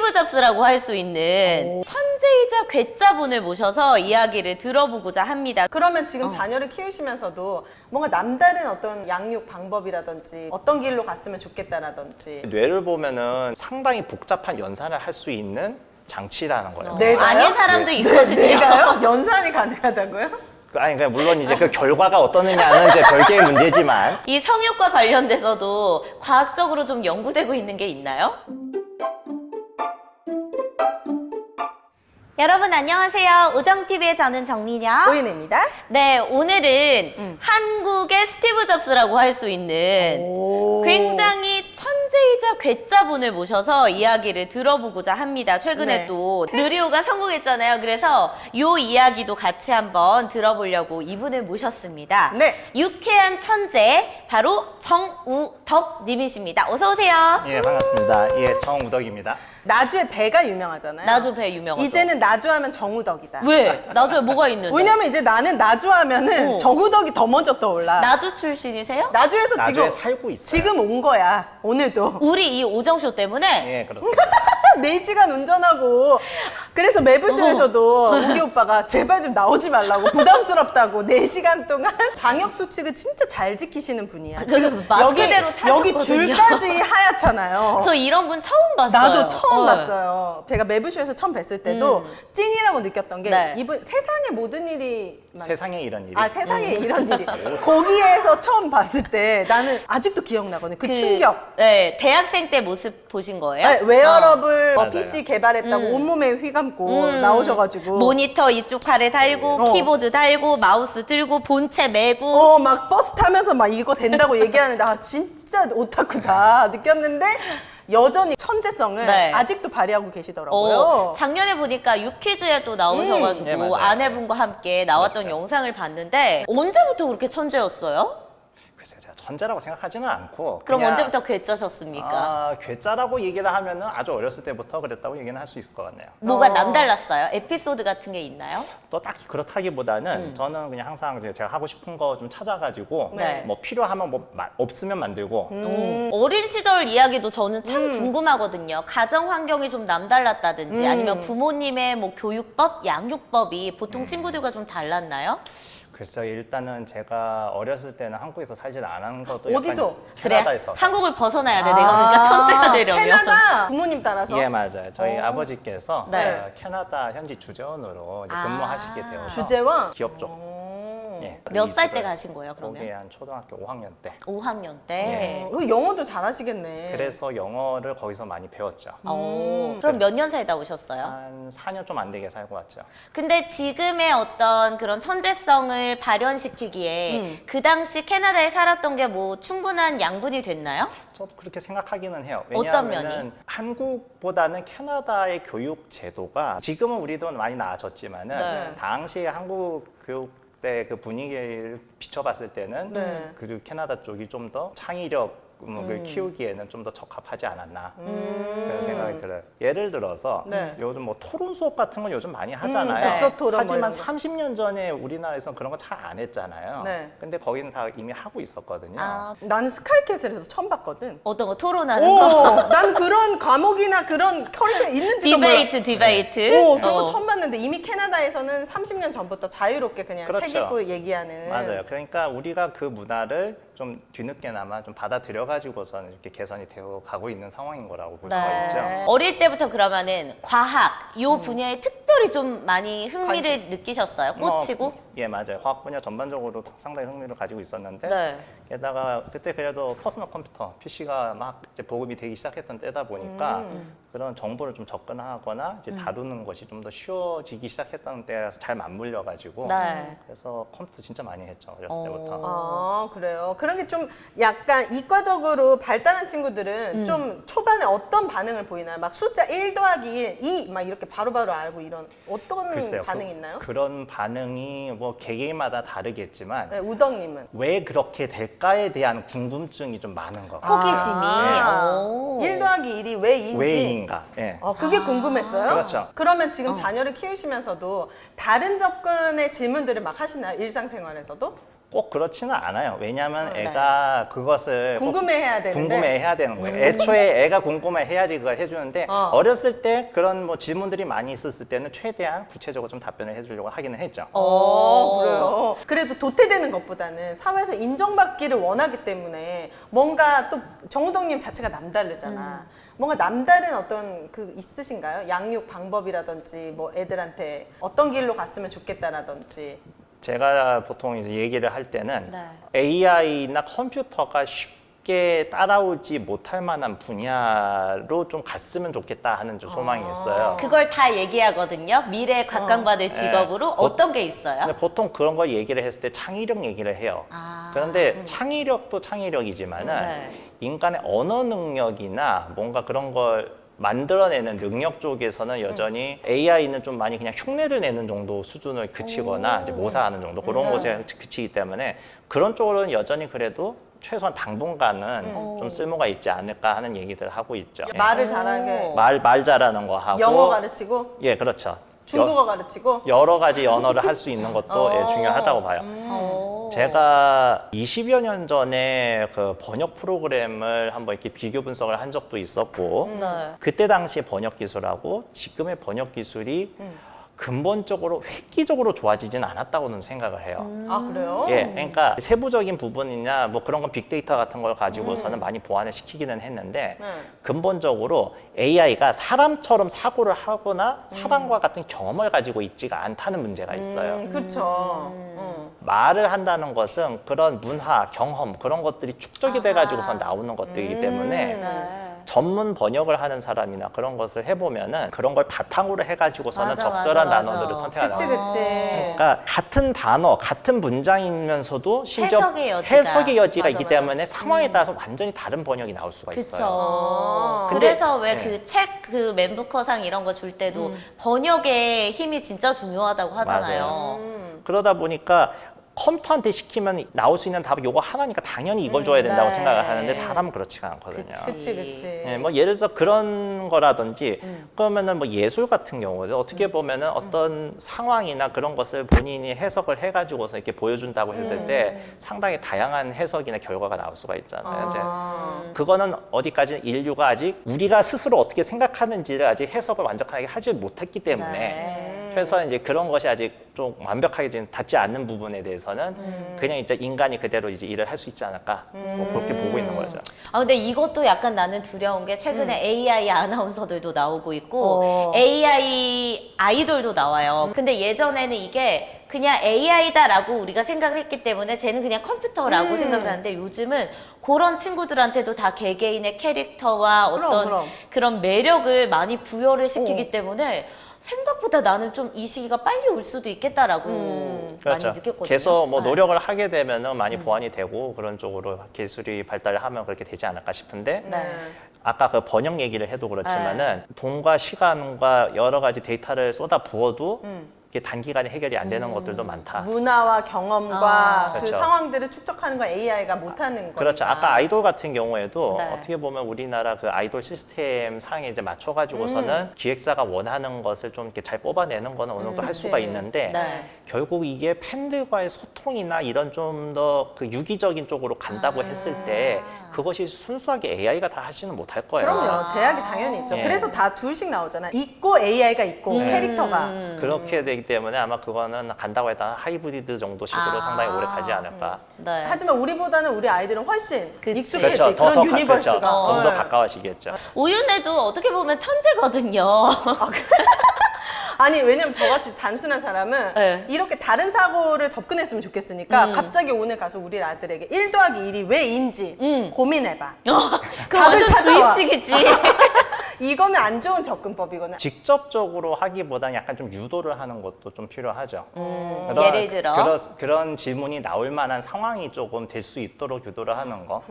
스티브 잡스라고 할 수 있는 천재이자 괴짜분을 모셔서 이야기를 들어보고자 합니다. 그러면 지금 자녀를 키우시면서도 뭔가 남다른 어떤 양육 방법이라든지 어떤 길로 갔으면 좋겠다라든지. 뇌를 보면은 상당히 복잡한 연산을 할 수 있는 장치라는 거예요. 내가요? 아닌 사람도 있거든요. 내가요? 연산이 가능하다고요? 아니, 그냥 물론 이제 그 결과가 어떠느냐는 이제 별개의 문제지만. 이 성욕과 관련돼서도 과학적으로 좀 연구되고 있는 게 있나요? 여러분 안녕하세요. 우정TV의 저는 정민영. 오인혜입니다. 네, 오늘은 한국의 스티브 잡스라고 할 수 있는 굉장히 천재이자 괴짜분을 모셔서 이야기를 들어보고자 합니다. 최근에 네. 또 느리오가 성공했잖아요. 그래서 요 이야기도 같이 한번 들어보려고 이분을 모셨습니다. 네. 유쾌한 천재, 바로 정우덕 님이십니다. 어서 오세요. 예, 반갑습니다. 예, 정우덕입니다. 나주의 배가 유명하잖아요. 나주 배 유명하죠. 이제는 나주하면 정우덕이다. 왜? 나주에 뭐가 있는데? 왜냐면 이제 나는 나주하면은 정우덕이 더 먼저 떠올라. 나주 출신이세요? 나주에서 나주에 지금 살고 있어요. 지금 온 거야. 오늘도. 우리 이 오정쇼 때문에 예, 그렇습니다. 4시간 운전하고 그래서 매부쇼에서도 우기 오빠가 제발 좀 나오지 말라고 부담스럽다고 4시간 동안 방역 수칙을 진짜 잘 지키시는 분이야. 지금 마스크대로 여기 타셨거든요. 줄까지 하얗잖아요. 저 이런 분 처음 봤어요. 나도 처음 어. 봤어요. 제가 매부쇼에서 처음 뵀을 때도 찐이라고 느꼈던 게 네. 이분 세상에 모든 일이 세상에 이런 일이. 아 세상에 이런 일이 거기에서 처음 봤을 때 나는 아직도 기억나거든. 그 충격. 네, 대학생 때 모습 보신 거예요? 네, 웨어러블 맞아요. PC 개발했다고 온몸에 휘감고 나오셔가지고 모니터 이쪽 팔에 달고 키보드 달고 마우스 들고 본체 메고 막 버스 타면서 막 이거 된다고 얘기하는데 아 진짜 오타쿠다 느꼈는데 여전히 천재성을 네. 아직도 발휘하고 계시더라고요. 작년에 보니까 유퀴즈에 또 나오셔가지고 네, 맞아요. 아내분과 함께 나왔던 그렇죠. 영상을 봤는데 언제부터 그렇게 천재였어요? 글쎄, 제가 천재라고 생각하지는 않고. 그럼 그냥, 언제부터 괴짜셨습니까? 아, 괴짜라고 얘기를 하면은 아주 어렸을 때부터 그랬다고 얘기는 할 수 있을 것 같네요. 뭐가 남달랐어요? 에피소드 같은 게 있나요? 또 딱히 그렇다기보다는 저는 그냥 항상 이제 제가 하고 싶은 거 좀 찾아가지고 네. 뭐 필요하면 뭐 없으면 만들고 어린 시절 이야기도 저는 참 궁금하거든요. 가정 환경이 좀 남달랐다든지 아니면 부모님의 뭐 교육법, 양육법이 보통 친구들과 좀 달랐나요? 글쎄요, 일단은 제가 어렸을 때는 한국에서 살질 않은 것도 어디서? 약간 그래, 캐나다에서. 한국을 벗어나야 돼. 내가 그러니까 천재가 되려면. 캐나다 부모님 따라서 예, 맞아요. 저희 아버지께서 네. 캐나다 현지 주재원으로 이제 근무하시게 되어서 주재원 기업 쪽. 예, 몇 살 때 이직을 가신 거예요, 그러면? 거기에 한 초등학교 5학년 때. 5학년 때. 영어도 잘하시겠네. 그래서 영어를 거기서 많이 배웠죠. 그럼 몇 년 살다 오셨어요? 한 4년 좀 안 되게 살고 왔죠. 근데 지금의 어떤 그런 천재성을 발현시키기에 그 당시 캐나다에 살았던 게 뭐 충분한 양분이 됐나요? 저도 그렇게 생각하기는 해요. 어떤 왜냐하면 면이? 한국보다는 캐나다의 교육 제도가 지금은 우리도 많이 나아졌지만은 네. 당시에 한국 교육 때 그 분위기를 비춰봤을 때는 네. 그 캐나다 쪽이 좀 더 창의력을 키우기에는 좀 더 적합하지 않았나 그런 생각이 들어요. 예를 들어서 네. 요즘 뭐 토론 수업 같은 건 요즘 많이 하잖아요. 네. 독서 토론 하지만 뭐 이런 거. 30년 전에 우리나라에서는 그런 거 잘 안 했잖아요. 네. 근데 거기는 다 이미 하고 있었거든요. 아, 나는 스카이캐슬에서 처음 봤거든. 어떤 거 토론하는 거? 난 그런 과목이나 그런 커리큘럼 있는지도 몰라. 디베이트. 그런 거 어. 처음 봤는데 이미 캐나다에서는 30년 전부터 자유롭게 그냥 그렇죠. 책 읽고 얘기하는. 맞아요. 그러니까 우리가 그 문화를 좀 뒤늦게나마 좀 받아들여 가지고서는 이렇게 개선이 되어 가고 있는 상황인 거라고 볼 수가 있죠. 어릴 때부터 그러면은 과학 요 분야에 특별히 좀 많이 흥미를 느끼셨어요? 꽂히고? 예, 맞아요. 과학 분야 전반적으로 상당히 흥미를 가지고 있었는데 네. 게다가 그때 그래도 퍼스널 컴퓨터, PC가 막 이제 보급이 되기 시작했던 때다 보니까 그런 정보를 좀 접근하거나 이제 다루는 것이 좀 더 쉬워지기 시작했던 때라서 잘 맞물려 가지고 네. 그래서 컴퓨터 진짜 많이 했죠. 어렸을 때부터. 아, 그래요. 그런 게 좀 약간 이과적으로 발달한 친구들은 좀 초반에 어떤 반응을 보이나요? 막 숫자 1 더하기 1, 2, 막 이렇게 바로바로 알고 이런 어떤 글쎄요. 반응이 있나요? 그런 반응이 뭐 개개인마다 다르겠지만 네, 우덕님은? 왜 그렇게 될까에 대한 궁금증이 좀 많은 것 같아요. 호기심이. 오. 1 더하기 1이 왜인지. 왜인가? 예. 그게 궁금했어요? 그렇죠. 그러면 지금 자녀를 키우시면서도 다른 접근의 질문들을 막 하시나요? 일상생활에서도? 꼭 그렇지는 않아요. 왜냐하면 네. 애가 그것을 꼭 궁금해해야 되는데. 궁금해해야 되는 거예요. 애초에 애가 궁금해해야지 그걸 해주는데 어렸을 때 그런 뭐 질문들이 많이 있었을 때는 최대한 구체적으로 좀 답변을 해주려고 하기는 했죠. 그래요. 그래도 도태되는 것보다는 사회에서 인정받기를 원하기 때문에 뭔가 또 정우덕님 자체가 남다르잖아. 뭔가 남다른 어떤 그 있으신가요? 양육 방법이라든지 뭐 애들한테 어떤 길로 갔으면 좋겠다라든지. 제가 보통 이제 얘기를 할 때는 네. AI나 컴퓨터가 쉽게 따라오지 못할 만한 분야로 좀 갔으면 좋겠다 하는 좀 소망이 있어요. 그걸 다 얘기하거든요. 미래에 각광받을 직업으로 어떤 게 있어요? 근데 보통 그런 걸 얘기를 했을 때 창의력 얘기를 해요. 그런데 창의력도 창의력이지만은 네. 인간의 언어 능력이나 뭔가 그런 걸 만들어내는 능력 쪽에서는 여전히 AI는 좀 많이 그냥 흉내를 내는 정도 수준을 그치거나 이제 모사하는 정도 그런 곳에 그치기 때문에 그런 쪽으로는 여전히 그래도 최소한 당분간은 좀 쓸모가 있지 않을까 하는 얘기들을 하고 있죠. 예. 말을 잘하게. 말 잘하는 거 하고 영어 가르치고 예, 그렇죠. 중국어 가르치고. 여러 가지 언어를 할 수 있는 것도 예, 중요하다고 봐요. 제가 20여 년 전에 그 번역 프로그램을 한번 이렇게 비교 분석을 한 적도 있었고 네. 그때 당시 번역 기술하고 지금의 번역 기술이 근본적으로 획기적으로 좋아지지는 않았다고는 생각을 해요. 아, 그래요? 예, 그러니까 세부적인 부분이나 뭐 그런 건 빅데이터 같은 걸 가지고서는 많이 보완을 시키기는 했는데 네. 근본적으로 AI가 사람처럼 사고를 하거나 사람과 같은 경험을 가지고 있지가 않다는 문제가 있어요. 그렇죠. 말을 한다는 것은 그런 문화, 경험 그런 것들이 축적이 돼가지고서 나오는 것들이기 때문에 네. 전문 번역을 하는 사람이나 그런 것을 해보면은 그런 걸 바탕으로 해가지고서는 맞아, 적절한 맞아, 맞아. 단어들을 선택하는 그치, 거예요. 그치. 그러니까 같은 단어, 같은 문장이면서도 심지어 해석의 여지가. 해석의 여지가 맞아, 있기 맞아. 때문에 상황에 따라서 완전히 다른 번역이 나올 수가 있어요. 그쵸. 근데- 그래서 왜 네. 그 책 그 맨부커상 이런 거 줄 때도 번역의 힘이 진짜 중요하다고 하잖아요. 그러다 보니까 컴퓨터한테 시키면 나올 수 있는 답이 요거 하나니까 당연히 이걸 줘야 된다고 네. 생각을 하는데 사람은 그렇지가 않거든요. 그치, 그치. 예, 뭐 예를 들어서 그런 거라든지 그러면은 뭐 예술 같은 경우에 어떻게 보면은 어떤 상황이나 그런 것을 본인이 해석을 해가지고서 이렇게 보여준다고 했을 때 상당히 다양한 해석이나 결과가 나올 수가 있잖아요. 이제 그거는 어디까지 인류가 아직 우리가 스스로 어떻게 생각하는지를 아직 해석을 완벽하게 하지 못했기 때문에 네. 최소한 이제 그런 것이 아직 좀 완벽하게 지금 닿지 않는 부분에 대해서는 그냥 이제 인간이 그대로 이제 일을 할 수 있지 않을까 뭐 그렇게 보고 있는 거죠. 아 근데 이것도 약간 나는 두려운 게 최근에 AI 아나운서들도 나오고 있고 어. AI 아이돌도 나와요. 근데 예전에는 이게 그냥 AI다라고 우리가 생각을 했기 때문에 쟤는 그냥 컴퓨터라고 생각을 하는데 요즘은 그런 친구들한테도 다 개개인의 캐릭터와 그럼, 어떤 그럼. 그런 매력을 많이 부여를 시키기 때문에 생각보다 나는 좀 이 시기가 빨리 올 수도 있겠다라고 많이 그렇죠. 느꼈거든요. 계속 뭐 네. 노력을 하게 되면은 많이 보완이 되고 그런 쪽으로 기술이 발달을 하면 그렇게 되지 않을까 싶은데 네. 아까 그 번역 얘기를 해도 그렇지만은 돈과 시간과 여러 가지 데이터를 쏟아 부어도 이게 단기간에 해결이 안 되는 것들도 많다. 문화와 경험과 아. 그 그렇죠. 상황들을 축적하는 건 AI가 못하는 거니까. 그렇죠. 아까 아이돌 같은 경우에도 네. 어떻게 보면 우리나라 그 아이돌 시스템 상에 이제 맞춰가지고서는 기획사가 원하는 것을 좀 이렇게 잘 뽑아내는 거는 어느 정도 할 그치. 수가 있는데 네. 결국 이게 팬들과의 소통이나 이런 좀 더 그 유기적인 쪽으로 간다고 했을 때 그것이 순수하게 AI가 다 하지는 못할 거예요. 그럼요. 제약이 당연히 있죠. 예. 그래서 다 둘씩 나오잖아. 있고 AI가 있고 캐릭터가. 그렇게 되기 때문에 아마 그거는 간다고 했다 하이브리드 정도식으로 아. 상당히 오래 가지 않을까. 네. 하지만 우리보다는 우리 아이들은 훨씬 그치. 익숙해지. 그렇죠. 그런 더 유니버스가. 그렇죠. 좀 더 어. 가까워지겠죠. 오윤혜도 어떻게 보면 천재거든요. 아니 왜냐면 저같이 단순한 사람은 네. 이렇게 다른 사고를 접근했으면 좋겠으니까 갑자기 오늘 가서 우리 아들에게 1 더하기 1이 왜인지 고민해봐. 그 답을 완전 찾아와. 주입식이지. 이거는 안 좋은 접근법이거든. 직접적으로 하기보다는 약간 좀 유도를 하는 것도 좀 필요하죠. 예를 들어? 그런 질문이 나올 만한 상황이 조금 될 수 있도록 유도를 하는 거.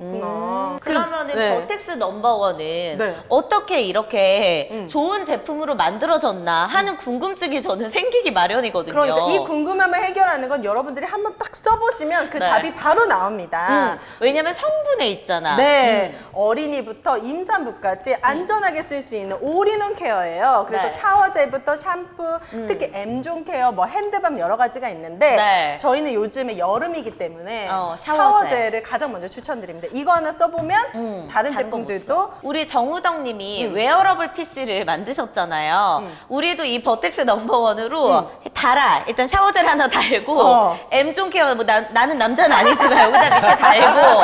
그러면은 네. 버텍스 넘버원은 네. 어떻게 이렇게 좋은 제품으로 만들어졌나 하는 궁금증이 저는 생기기 마련이거든요. 그러니까 이 궁금함을 해결하는 건 여러분들이 한번 딱 써보시면 그 네. 답이 바로 나옵니다. 왜냐면 성분에 있잖아. 네, 어린이부터 임산부까지 안전하게 쓸 쓸 수 있는 올인원 케어예요. 그래서 네. 샤워젤부터 샴푸, 특히 M존 케어, 뭐 핸드밤 여러 가지가 있는데 네. 저희는 요즘에 여름이기 때문에 샤워젤. 샤워젤을 가장 먼저 추천드립니다. 이거 하나 써보면 다른 거 제품들도 못 써. 우리 정우덕님이 웨어러블 PC를 만드셨잖아요. 우리도 이 버텍스 넘버원으로 달아. 일단 샤워젤 하나 달고 M존 케어 뭐 나는 남자는 아니지만 여기다 밑에 달고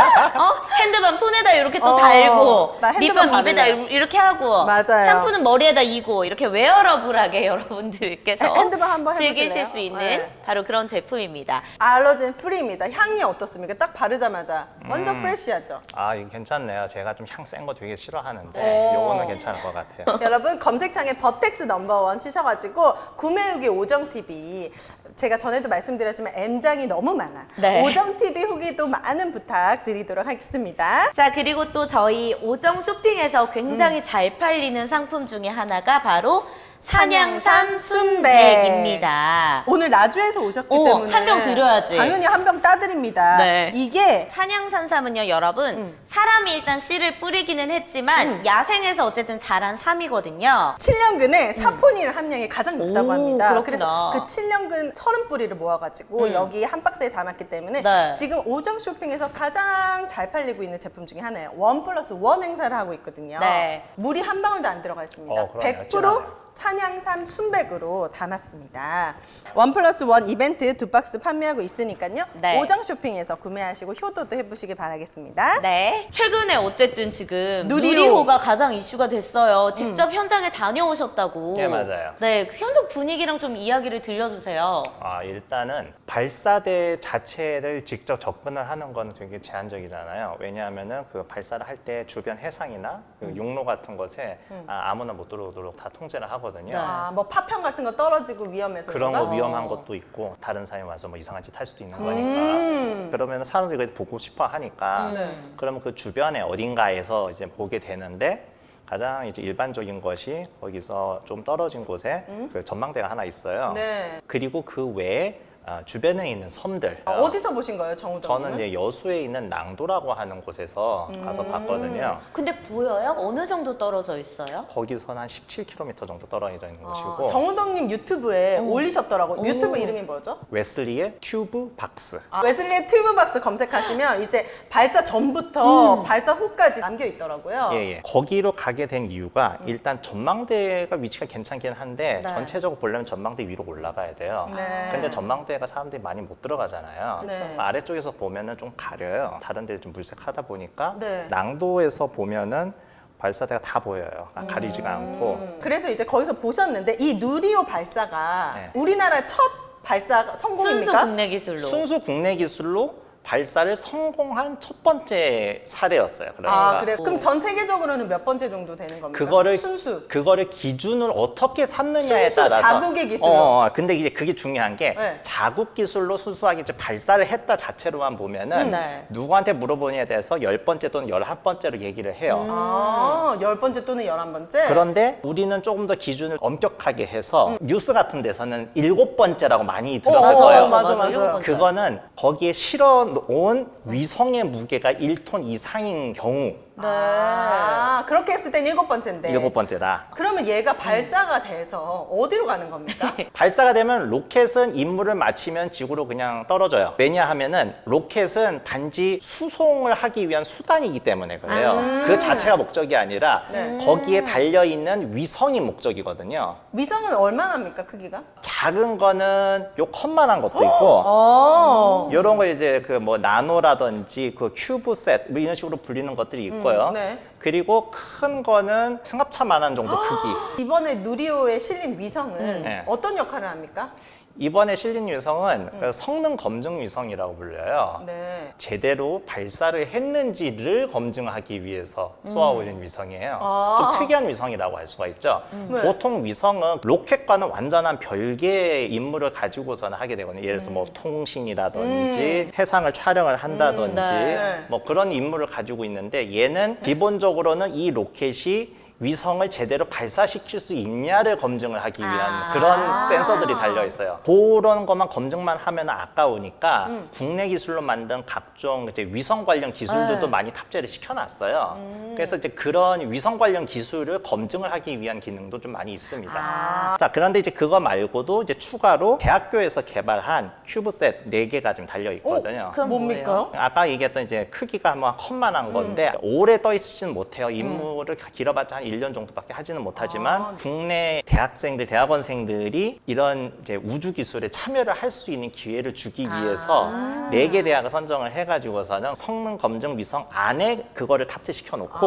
핸드밤 손에다 이렇게 또 달고 나 핸드밤 립밤 입에다 바르려. 이렇게 하고 맞아요. 샴푸는 머리에다 이고 이렇게 웨어러블하게 여러분들께서 핸드밤 한번 즐기실 해보실래요? 수 있는 네. 바로 그런 제품입니다. 알러진 프리입니다. 향이 어떻습니까? 딱 바르자마자 완전 프레시하죠. 아, 이거 괜찮네요. 제가 좀 향 센 거 되게 싫어하는데 오. 요거는 괜찮을 것 같아요. 여러분 검색창에 버텍스 넘버원 치셔가지고 구매 후기 오정 TV 제가 전에도 말씀드렸지만 M장이 너무 많아. 네. 오정 TV 후기도 많은 부탁드리도록 하겠습니다. 자, 그리고 또 저희 오정 쇼핑에서 굉장히 잘 팔리는 상품 중에 하나가 바로 산양삼 순백입니다. 오늘 라주에서 오셨기 때문에 한 병 드려야지. 당연히 한 병 따드립니다. 네. 이게 산양산삼은요, 여러분, 사람이 일단 씨를 뿌리기는 했지만 야생에서 어쨌든 자란 삼이거든요. 7년근에 사포닌 함량이 가장 높다고 오, 합니다. 그렇구나. 그래서 그 7년근 30뿌리를 모아가지고 여기 한 박스에 담았기 때문에 네. 지금 오정 쇼핑에서 가장 잘 팔리고 있는 제품 중에 하나예요. 1+1 행사를 하고 있거든요. 네. 물이 한 방울도 안 들어가 있습니다. 그러네요. 100% 진하네요. 산양삼 순백으로 담았습니다. 1+1 이벤트 2박스 판매하고 있으니까요. 네. 오정 쇼핑에서 구매하시고 효도도 해보시기 바라겠습니다. 네. 최근에 어쨌든 지금 누리호. 누리호가 가장 이슈가 됐어요. 직접 현장에 다녀오셨다고. 네, 맞아요. 네, 그 현장 분위기랑 좀 이야기를 들려주세요. 아, 일단은 발사대 자체를 직접 접근을 하는 건 되게 제한적이잖아요. 왜냐하면은 그 발사를 할 때 주변 해상이나 그 육로 같은 것에 아무나 못 들어오도록 다 통제를 하거든요. 네. 아, 뭐 파편 같은 거 떨어지고 위험해서 그런 거 그런가? 위험한 것도 있고 다른 사람이 와서 뭐 이상한 짓 할 수도 있는 거니까 그러면 사람들이 그래도 보고 싶어 하니까 그러면 그 주변에 어딘가에서 이제 보게 되는데 가장 이제 일반적인 것이 거기서 좀 떨어진 곳에 그 전망대가 하나 있어요. 네. 그리고 그 외에 주변에 있는 섬들. 어디서 보신 거예요, 정우정은? 저는 이제 여수에 있는 낭도라고 하는 곳에서 가서 봤거든요. 근데 보여요? 어느 정도 떨어져 있어요? 거기서는 한 17km 정도 떨어져 있는 곳이고 정우덕님 유튜브에 올리셨더라고. 유튜브 이름이 뭐죠? 웨슬리의 튜브 박스. 웨슬리의 튜브박스 검색하시면 이제 발사 전부터 발사 후까지 남겨 있더라고요. 예. 거기로 가게 된 이유가 일단 전망대가 위치가 괜찮긴 한데 네. 전체적으로 보려면 전망대 위로 올라가야 돼요. 네. 근데 전망대가 사람들이 많이 못 들어가잖아요. 네. 아래쪽에서 보면은 좀 가려요. 다른 데를 좀 물색하다 보니까 네. 낭도에서 보면은 발사대가 다 보여요. 가리지가 않고. 그래서 이제 거기서 보셨는데 이 누리호 발사가 네. 우리나라 첫 발사 성공입니까? 순수 국내 기술로. 순수 국내 기술로 발사를 성공한 첫 번째 사례였어요. 그러니까 아, 그래요? 그럼 전 세계적으로는 몇 번째 정도 되는 겁니까? 그거를 순수. 그거를 기준을 어떻게 삼느냐에 순수, 따라서 자국의 기술로. 근데 이제 그게 중요한 게 네. 자국 기술로 순수하게 이제 발사를 했다 자체로만 보면은 네. 누구한테 물어보냐에 대해서 10번째 또는 11번째로 얘기를 해요. 아, 10번째 또는 11번째? 그런데 우리는 조금 더 기준을 엄격하게 해서 뉴스 같은 데서는 7번째라고 많이 들었을 거예요. 맞아요. 일곱 번째. 그거는 거기에 실어 놓은 위성의 무게가 1톤 이상인 경우 네. 아, 그렇게 했을 땐 7번째인데. 7번째다. 그러면 얘가 발사가 돼서 어디로 가는 겁니까? 발사가 되면 로켓은 임무를 마치면 지구로 그냥 떨어져요. 왜냐하면은 로켓은 단지 수송을 하기 위한 수단이기 때문에 그래요. 그 자체가 목적이 아니라 네. 거기에 달려있는 위성이 목적이거든요. 위성은 얼마나 합니까, 크기가? 작은 거는 요 컵만한 것도 있고 어. 이런 거 이제 그 뭐 나노라든지 그 큐브셋 뭐 이런 식으로 불리는 것들이 있고요. 네. 그리고 큰 거는 승합차만한 정도 크기. 이번에 누리호에 실린 위성은 네. 어떤 역할을 합니까? 이번에 실린 위성은 그 성능 검증 위성이라고 불려요. 네. 제대로 발사를 했는지를 검증하기 위해서 쏘아올린 위성이에요. 아. 좀 특이한 위성이라고 할 수가 있죠. 네. 보통 위성은 로켓과는 완전한 별개의 임무를 가지고서는 하게 되거든요. 예를 들어서 뭐 통신이라든지 해상을 촬영을 한다든지 네. 네. 뭐 그런 임무를 가지고 있는데 얘는 기본적으로는 이 로켓이 위성을 제대로 발사시킬 수 있냐를 검증을 하기 위한 그런 센서들이 달려 있어요. 그런 것만 검증만 하면 아까우니까 국내 기술로 만든 각종 이제 위성 관련 기술들도 네. 많이 탑재를 시켜놨어요. 그래서 이제 그런 위성 관련 기술을 검증을 하기 위한 기능도 좀 많이 있습니다. 자, 그런데 이제 그거 말고도 이제 추가로 대학교에서 개발한 큐브셋 4개가 좀 달려 있거든요. 그건 뭡니까? 뭐예요? 아까 얘기했던 이제 크기가 뭐 컵만한 건데 오래 떠 있지는 못해요. 임무를 길어봤자 한 1년 정도밖에 하지는 못하지만 국내 대학생들, 대학원생들이 이런 이제 우주 기술에 참여를 할 수 있는 기회를 주기 위해서 4개 대학을 선정을 해가지고서는 성능 검증 위성 안에 그거를 탑재시켜 놓고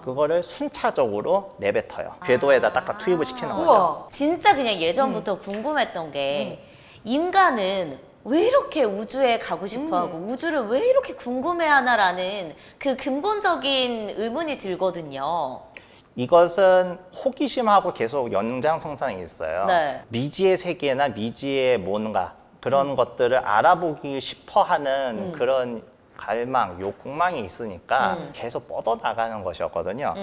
그거를 순차적으로 내뱉어요. 궤도에다 딱딱 투입을 시키는 거죠. 우와. 진짜 그냥 예전부터 궁금했던 게 인간은 왜 이렇게 우주에 가고 싶어하고 우주를 왜 이렇게 궁금해하나라는 그 근본적인 의문이 들거든요. 이것은 호기심하고 계속 연장선상에 있어요. 네. 미지의 세계나 미지의 뭔가 그런 것들을 알아보기 싶어하는 그런 갈망, 욕망이 있으니까 계속 뻗어나가는 것이었거든요.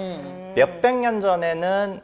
몇백 년 전에는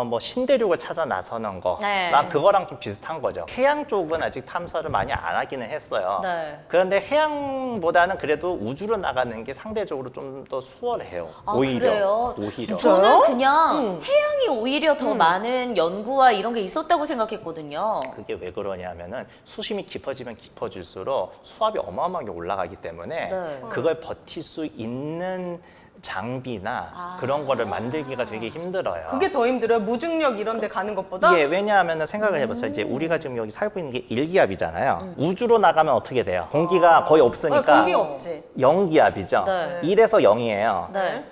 뭐 신대륙을 찾아 나서는 거, 네. 난 그거랑 좀 비슷한 거죠. 해양 쪽은 아직 탐사를 많이 안 하기는 했어요. 네. 그런데 해양보다는 그래도 우주로 나가는 게 상대적으로 좀 더 수월해요. 오히려. 그래요? 오히려. 진짜요? 저는 그냥 해양이 오히려 더 많은 연구와 이런 게 있었다고 생각했거든요. 그게 왜 그러냐면은 수심이 깊어지면 깊어질수록 수압이 어마어마하게 올라가기 때문에 네. 그걸 버틸 수 있는 장비나 그런 거를 만들기가 되게 힘들어요. 그게 더 힘들어요. 무중력 이런 데 가는 것보다? 예, 왜냐하면 생각을 해봤어요. 이제 우리가 지금 여기 살고 있는 게 일기압이잖아요. 우주로 나가면 어떻게 돼요? 공기가 거의 없으니까 공기 없지. 영기압이죠. 네. 1에서 0이에요. 네.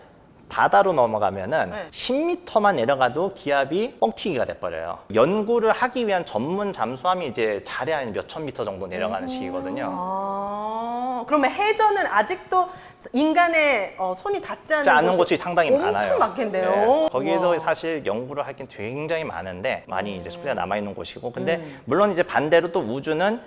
바다로 넘어가면은 네. 10m만 내려가도 기압이 뻥튀기가 돼버려요. 연구를 하기 위한 전문 잠수함이 이제 잘해 한 몇천 미터 정도 내려가는 시기거든요. 그러면 해저는 아직도 인간의 손이 닿지 않는 않는 곳이 상당히 많아요. 엄청 많겠네요. 네. 거기에도 우와. 사실 연구를 하긴 굉장히 많은데 많이 이제 숙제가 남아 있는 곳이고, 근데 물론 이제 반대로 또 우주는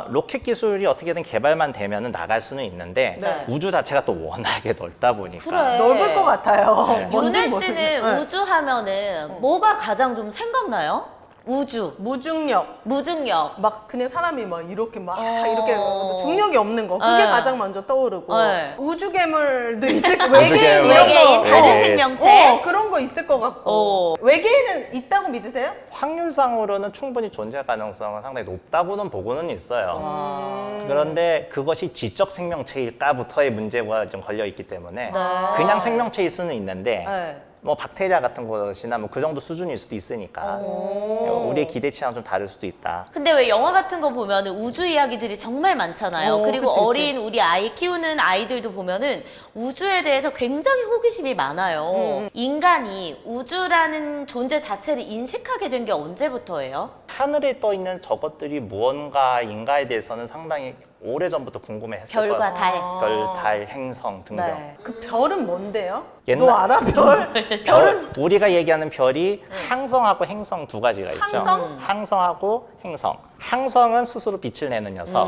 로켓 기술이 어떻게든 개발만 되면은 나갈 수는 있는데 네. 우주 자체가 또 워낙에 넓다 보니까 그래. 넓을 것 같아요. 네. 뭔지 윤혜 모르겠- 씨는 네. 우주 하면은 뭐가 가장 좀 생각나요? 우주, 무중력. 무중력. 막 그냥 사람이 막 이렇게 막 어. 이렇게 중력이 없는 거 그게 네. 가장 먼저 떠오르고 네. 우주 괴물도 있을 거 우주 외계인 괴물. 이런 외계인, 거 다른 외계인. 생명체. 그런 거 있을 것 같고 어. 외계인은 있다고 믿으세요? 확률상으로는 충분히 존재 가능성은 상당히 높다고는 보고는 있어요. 와. 그런데 그것이 지적 생명체일까부터의 문제가 좀 걸려 있기 때문에 네. 그냥 생명체일 수는 있는데 네. 뭐 박테리아 같은 것이나 뭐 그 정도 수준일 수도 있으니까 우리의 기대치랑 좀 다를 수도 있다. 근데 왜 영화 같은 거 보면은 우주 이야기들이 정말 많잖아요. 그리고 그치, 그치. 어린 우리 아이 키우는 아이들도 보면은 우주에 대해서 굉장히 호기심이 많아요. 인간이 우주라는 존재 자체를 인식하게 된 게 언제부터예요? 하늘에 떠 있는 저것들이 무언가인가에 대해서는 상당히 오래전부터 궁금해했을 별과 거예요. 달. 별, 달, 행성 등등. 네. 그 별은 뭔데요? 옛날- 너 알아 별? 별은 우리가 얘기하는 별이 항성하고 행성 두 가지가 있죠. 항성? 항성하고 행성. 항성은 스스로 빛을 내는 녀석,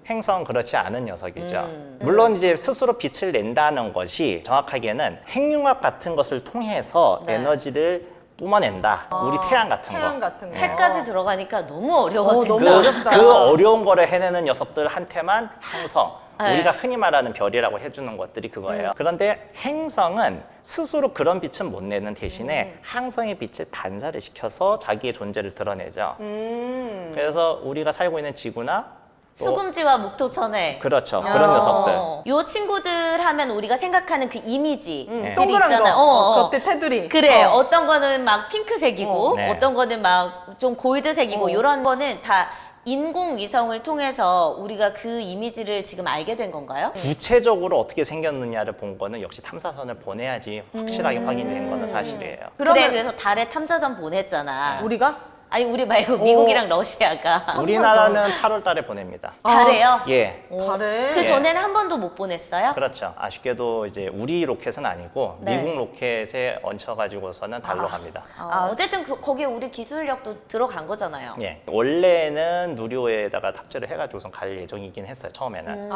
행성은 그렇지 않은 녀석이죠. 물론 이제 스스로 빛을 낸다는 것이 정확하게는 핵융합 같은 것을 통해서 네. 에너지를 뿜어낸다. 우리 태양 같은 태양 거. 같은 거 해까지 들어가니까 너무 어려워지고. 너무 어렵다. 그 어려운 거를 해내는 녀석들한테만 항성, 네. 우리가 흔히 말하는 별이라고 해주는 것들이 그거예요. 그런데 행성은 스스로 그런 빛은 못 내는 대신에 항성의 빛을 반사를 시켜서 자기의 존재를 드러내죠. 그래서 우리가 살고 있는 지구나 또 수금지와 목토천에. 그렇죠. 그런 녀석들. 요 친구들 하면 우리가 생각하는 그 이미지. 네. 동그란 거 있잖아요. 겉에 테두리 그래. 어떤 거는 막 핑크색이고, 네. 어떤 거는 막 좀 골드색이고, 이런 거는 다 인공위성을 통해서 우리가 그 이미지를 지금 알게 된 건가요? 구체적으로 어떻게 생겼느냐를 본 거는 역시 탐사선을 보내야지 확실하게 확인된 거는 사실이에요. 그래, 그래서 달에 탐사선 보냈잖아. 우리가? 아니 우리 말고 미국이랑 러시아가 우리나라는 8월 달에 보냅니다. 다래요? 예. 다래. 그 전에는 한 번도 못 보냈어요? 그렇죠. 아쉽게도 이제 우리 로켓은 아니고 네. 미국 로켓에 얹혀가지고서는 달로 갑니다. 어쨌든 거기에 우리 기술력도 들어간 거잖아요. 예. 원래는 누리호에다가 탑재를 해가지고선 갈 예정이긴 했어요. 처음에는.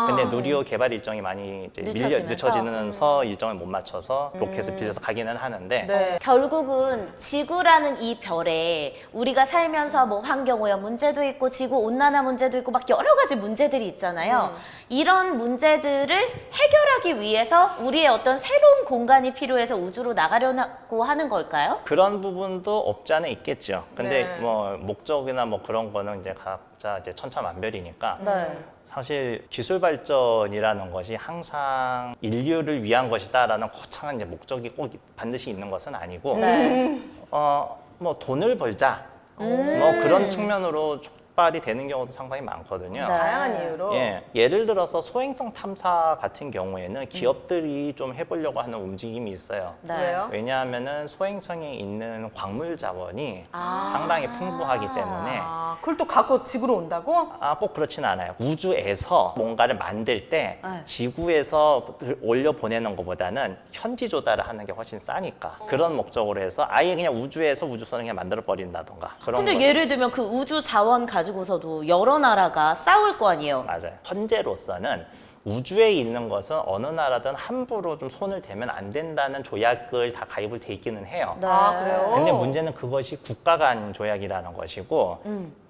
근데 누리호 개발 일정이 많이 이제 늦춰지면서 일정을 못 맞춰서 로켓을 빌려서 가기는 하는데 네. 결국은 지구라는 이 별에 우리가 살면서 뭐 환경오염 문제도 있고 지구 온난화 문제도 있고 막 여러 가지 문제들이 있잖아요. 이런 문제들을 해결하기 위해서 우리의 어떤 새로운 공간이 필요해서 우주로 나가려고 하는 걸까요? 그런 부분도 없지 않아 있겠죠. 근데 네. 뭐 목적이나 뭐 그런 거는 이제 각자 이제 천차만별이니까 네. 사실 기술 발전이라는 것이 항상 인류를 위한 것이다라는 거창한 이제 목적이 꼭 반드시 있는 것은 아니고 네. 뭐 돈을 벌자 뭐 그런 측면으로 촉발이 되는 경우도 상당히 많거든요. 네. 다양한 이유로. 예, 예를 들어서 소행성 탐사 같은 경우에는 기업들이 좀 해보려고 하는 움직임이 있어요. 네. 왜요? 왜냐하면은 소행성에 있는 광물 자원이 아. 상당히 풍부하기 때문에 그걸 또 갖고 지구로 온다고? 꼭 그렇지는 않아요. 우주에서 뭔가를 만들 때 네. 지구에서 올려 보내는 것보다는 현지 조달을 하는 게 훨씬 싸니까 그런 목적으로 해서 아예 그냥 우주에서 우주선을 그냥 만들어 버린다던가 그런 근데 거. 예를 들면 그 우주 자원 가지고서도 여러 나라가 싸울 거 아니에요. 맞아요. 현재로서는 우주에 있는 것은 어느 나라든 함부로 좀 손을 대면 안 된다는 조약을 다 가입을 돼 있기는 해요. 네. 아, 그래요? 근데 문제는 그것이 국가 간 조약이라는 것이고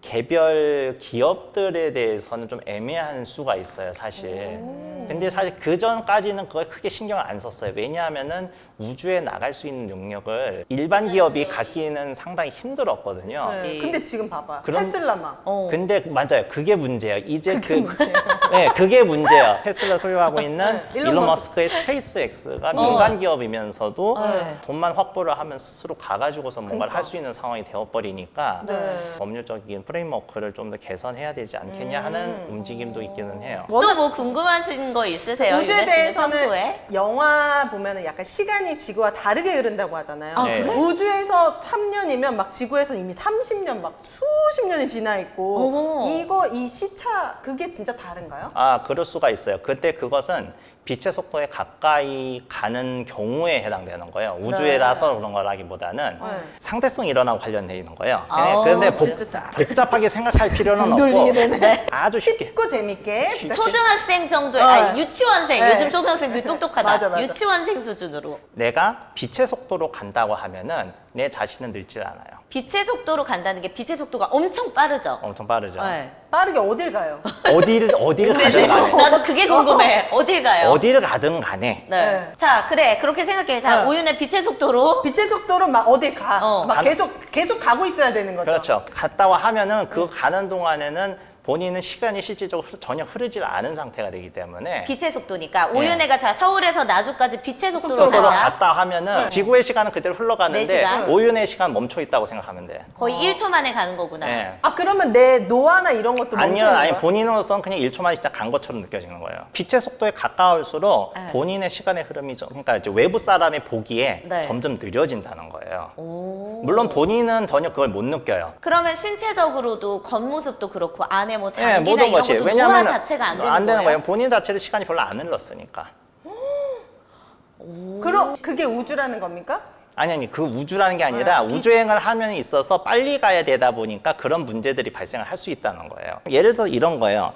개별 기업들에 대해서는 좀 애매한 수가 있어요, 사실. 근데 사실 그 전까지는 그걸 크게 신경을 안 썼어요. 왜냐하면은 우주에 나갈 수 있는 능력을 일반 기업이 갖기는 상당히 힘들었거든요. 네. 근데 지금 봐봐. 그런- 테슬라만. 근데 맞아요. 그게 문제예요. 이제 네, 그게 문제예요. 테슬라 소유하고 있는 네, 일론 일론 머스크의 스페이스X가 민간 기업이면서도 네. 돈만 확보를 하면 스스로 가가지고서 뭔가를 할 수 있는 상황이 되어버리니까 네. 법률적인 프레임워크를 좀 더 개선해야 되지 않겠냐 하는 움직임도 있기는 해요. 또 뭐 궁금하신 거 있으세요? 우주에 유나 씨는 대해서는 평소에? 영화 보면은 약간 시간이 지구와 다르게 흐른다고 하잖아요. 아, 네. 그래? 우주에서 3년이면 막 지구에서 이미 30년 막 수십 년이 지나 있고 어머. 이 시차 그게 진짜 다른가요? 그럴 수가 있어요. 그때 그것은 빛의 속도에 가까이 가는 경우에 해당되는 거예요. 우주에라서 그런 거라기보다는 네. 상대성 일어나고 관련돼 있는 거예요. 아우, 그런데 진짜 복잡하게 생각할 필요는 등 돌리게 없고 되네. 아주 쉽게 쉽고 재밌게 부탁드립니다. 초등학생 정도의, 유치원생. 네. 요즘 초등학생들 똑똑하다. 맞아, 맞아. 유치원생 수준으로. 내가 빛의 속도로 간다고 하면은 내 자신은 늙질 않아요. 빛의 속도로 간다는 게 빛의 속도가 엄청 빠르죠. 엄청 빠르죠. 네. 빠르게 어딜 가요? 어디를 가든 간에 나도 그게 궁금해. 어딜 가요? 어디를 가든 간에 네. 네. 자, 그래. 그렇게 생각해. 자, 네. 오윤의 빛의 속도로. 빛의 속도로 막 어딜 가. 막 간- 계속 가고 있어야 되는 거죠. 그렇죠. 갔다 와 하면은 그 가는 동안에는 본인은 시간이 실질적으로 전혀 흐르질 않은 상태가 되기 때문에 빛의 속도니까. 오윤혜가 자, 서울에서 나주까지 빛의 속도로 속도로 간다. 갔다 하면은 지구의 시간은 그대로 네 흘러가는데 시간. 오윤의 시간 멈춰 있다고 생각하면 돼. 거의 1초 만에 가는 거구나. 예. 그러면 내 노화나 이런 것도 멈춰 아니요, 있는 아니 거야? 본인으로서는 그냥 1초만 진짜 간 것처럼 느껴지는 거예요. 빛의 속도에 가까울수록 네. 본인의 시간의 흐름이 그러니까 이제 외부 사람이 보기에 네. 점점 느려진다는 거예요. 오. 물론 본인은 전혀 그걸 못 느껴요. 그러면 신체적으로도 겉모습도 그렇고 안에 뭐 예, 장기나 모든 이런 것이 것도 노화 왜냐하면 자체가 안 되는 거예요. 본인 자체도 시간이 별로 안 흘렀으니까. 그게 우주라는 겁니까? 아니 그 우주라는 게 아니라 우주행을 하면 있어서 빨리 가야 되다 보니까 그런 문제들이 발생을 할 수 있다는 거예요. 예를 들어 이런 거예요.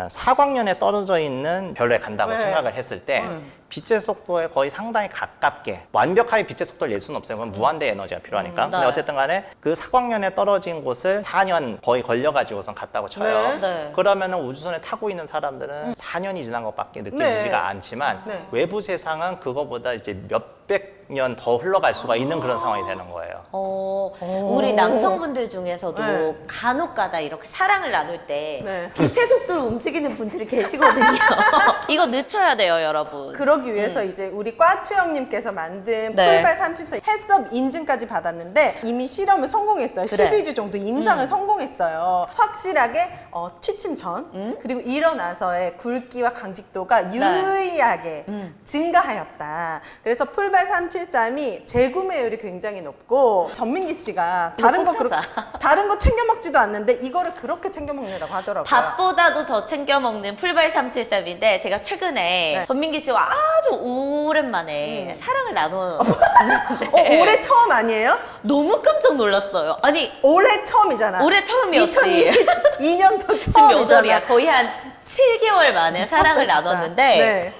사광년에 떨어져 있는 별에 간다고 네. 생각을 했을 때 빛의 속도에 거의 상당히 가깝게 완벽하게 빛의 속도를 낼 수는 없어요. 그건 무한대 에너지가 필요하니까. 근데 네. 어쨌든 간에 그 사광년에 떨어진 곳을 4년 거의 걸려가지고선 갔다고 쳐요. 네. 네. 그러면은 우주선에 타고 있는 사람들은 4년이 지난 것밖에 느껴지지가 네. 않지만 네. 외부 세상은 그거보다 이제 몇백 년 더 흘러갈 수가 있는 그런 상황이 되는 거예요. 우리 남성분들 중에서도 네. 간혹가다 이렇게 사랑을 나눌 때 네. 빛의 속도로 움직이는 분들이 계시거든요. 이거 늦춰야 돼요, 여러분. 그러기 위해서 이제 우리 꽈추형님께서 만든 네. 풀발 30세 헬스업 인증까지 받았는데 이미 실험을 성공했어요. 그래. 12주 정도 임상을 성공했어요. 확실하게 취침 전 그리고 일어나서의 굵기와 강직도가 유의하게 증가하였다. 그래서 풀발 373이 재구매율이 굉장히 높고 또 전민기 씨가 다른 거 꼭 찾아. 다른 거 챙겨 먹지도 않는데 이거를 그렇게 챙겨 먹는다고 하더라고요. 밥보다도 더 챙겨 먹는 풀발 373인데 제가 최근에 네. 전민기 씨와 아주 오랜만에 사랑을 나눴는데 올해 처음 아니에요? 너무 깜짝 놀랐어요. 아니 올해 처음이잖아. 올해 처음이었지. 2022년도 지금 몇 처음이잖아. 월이야? 거의 한 7개월 만에 미쳤다, 사랑을 진짜. 나눴는데 네.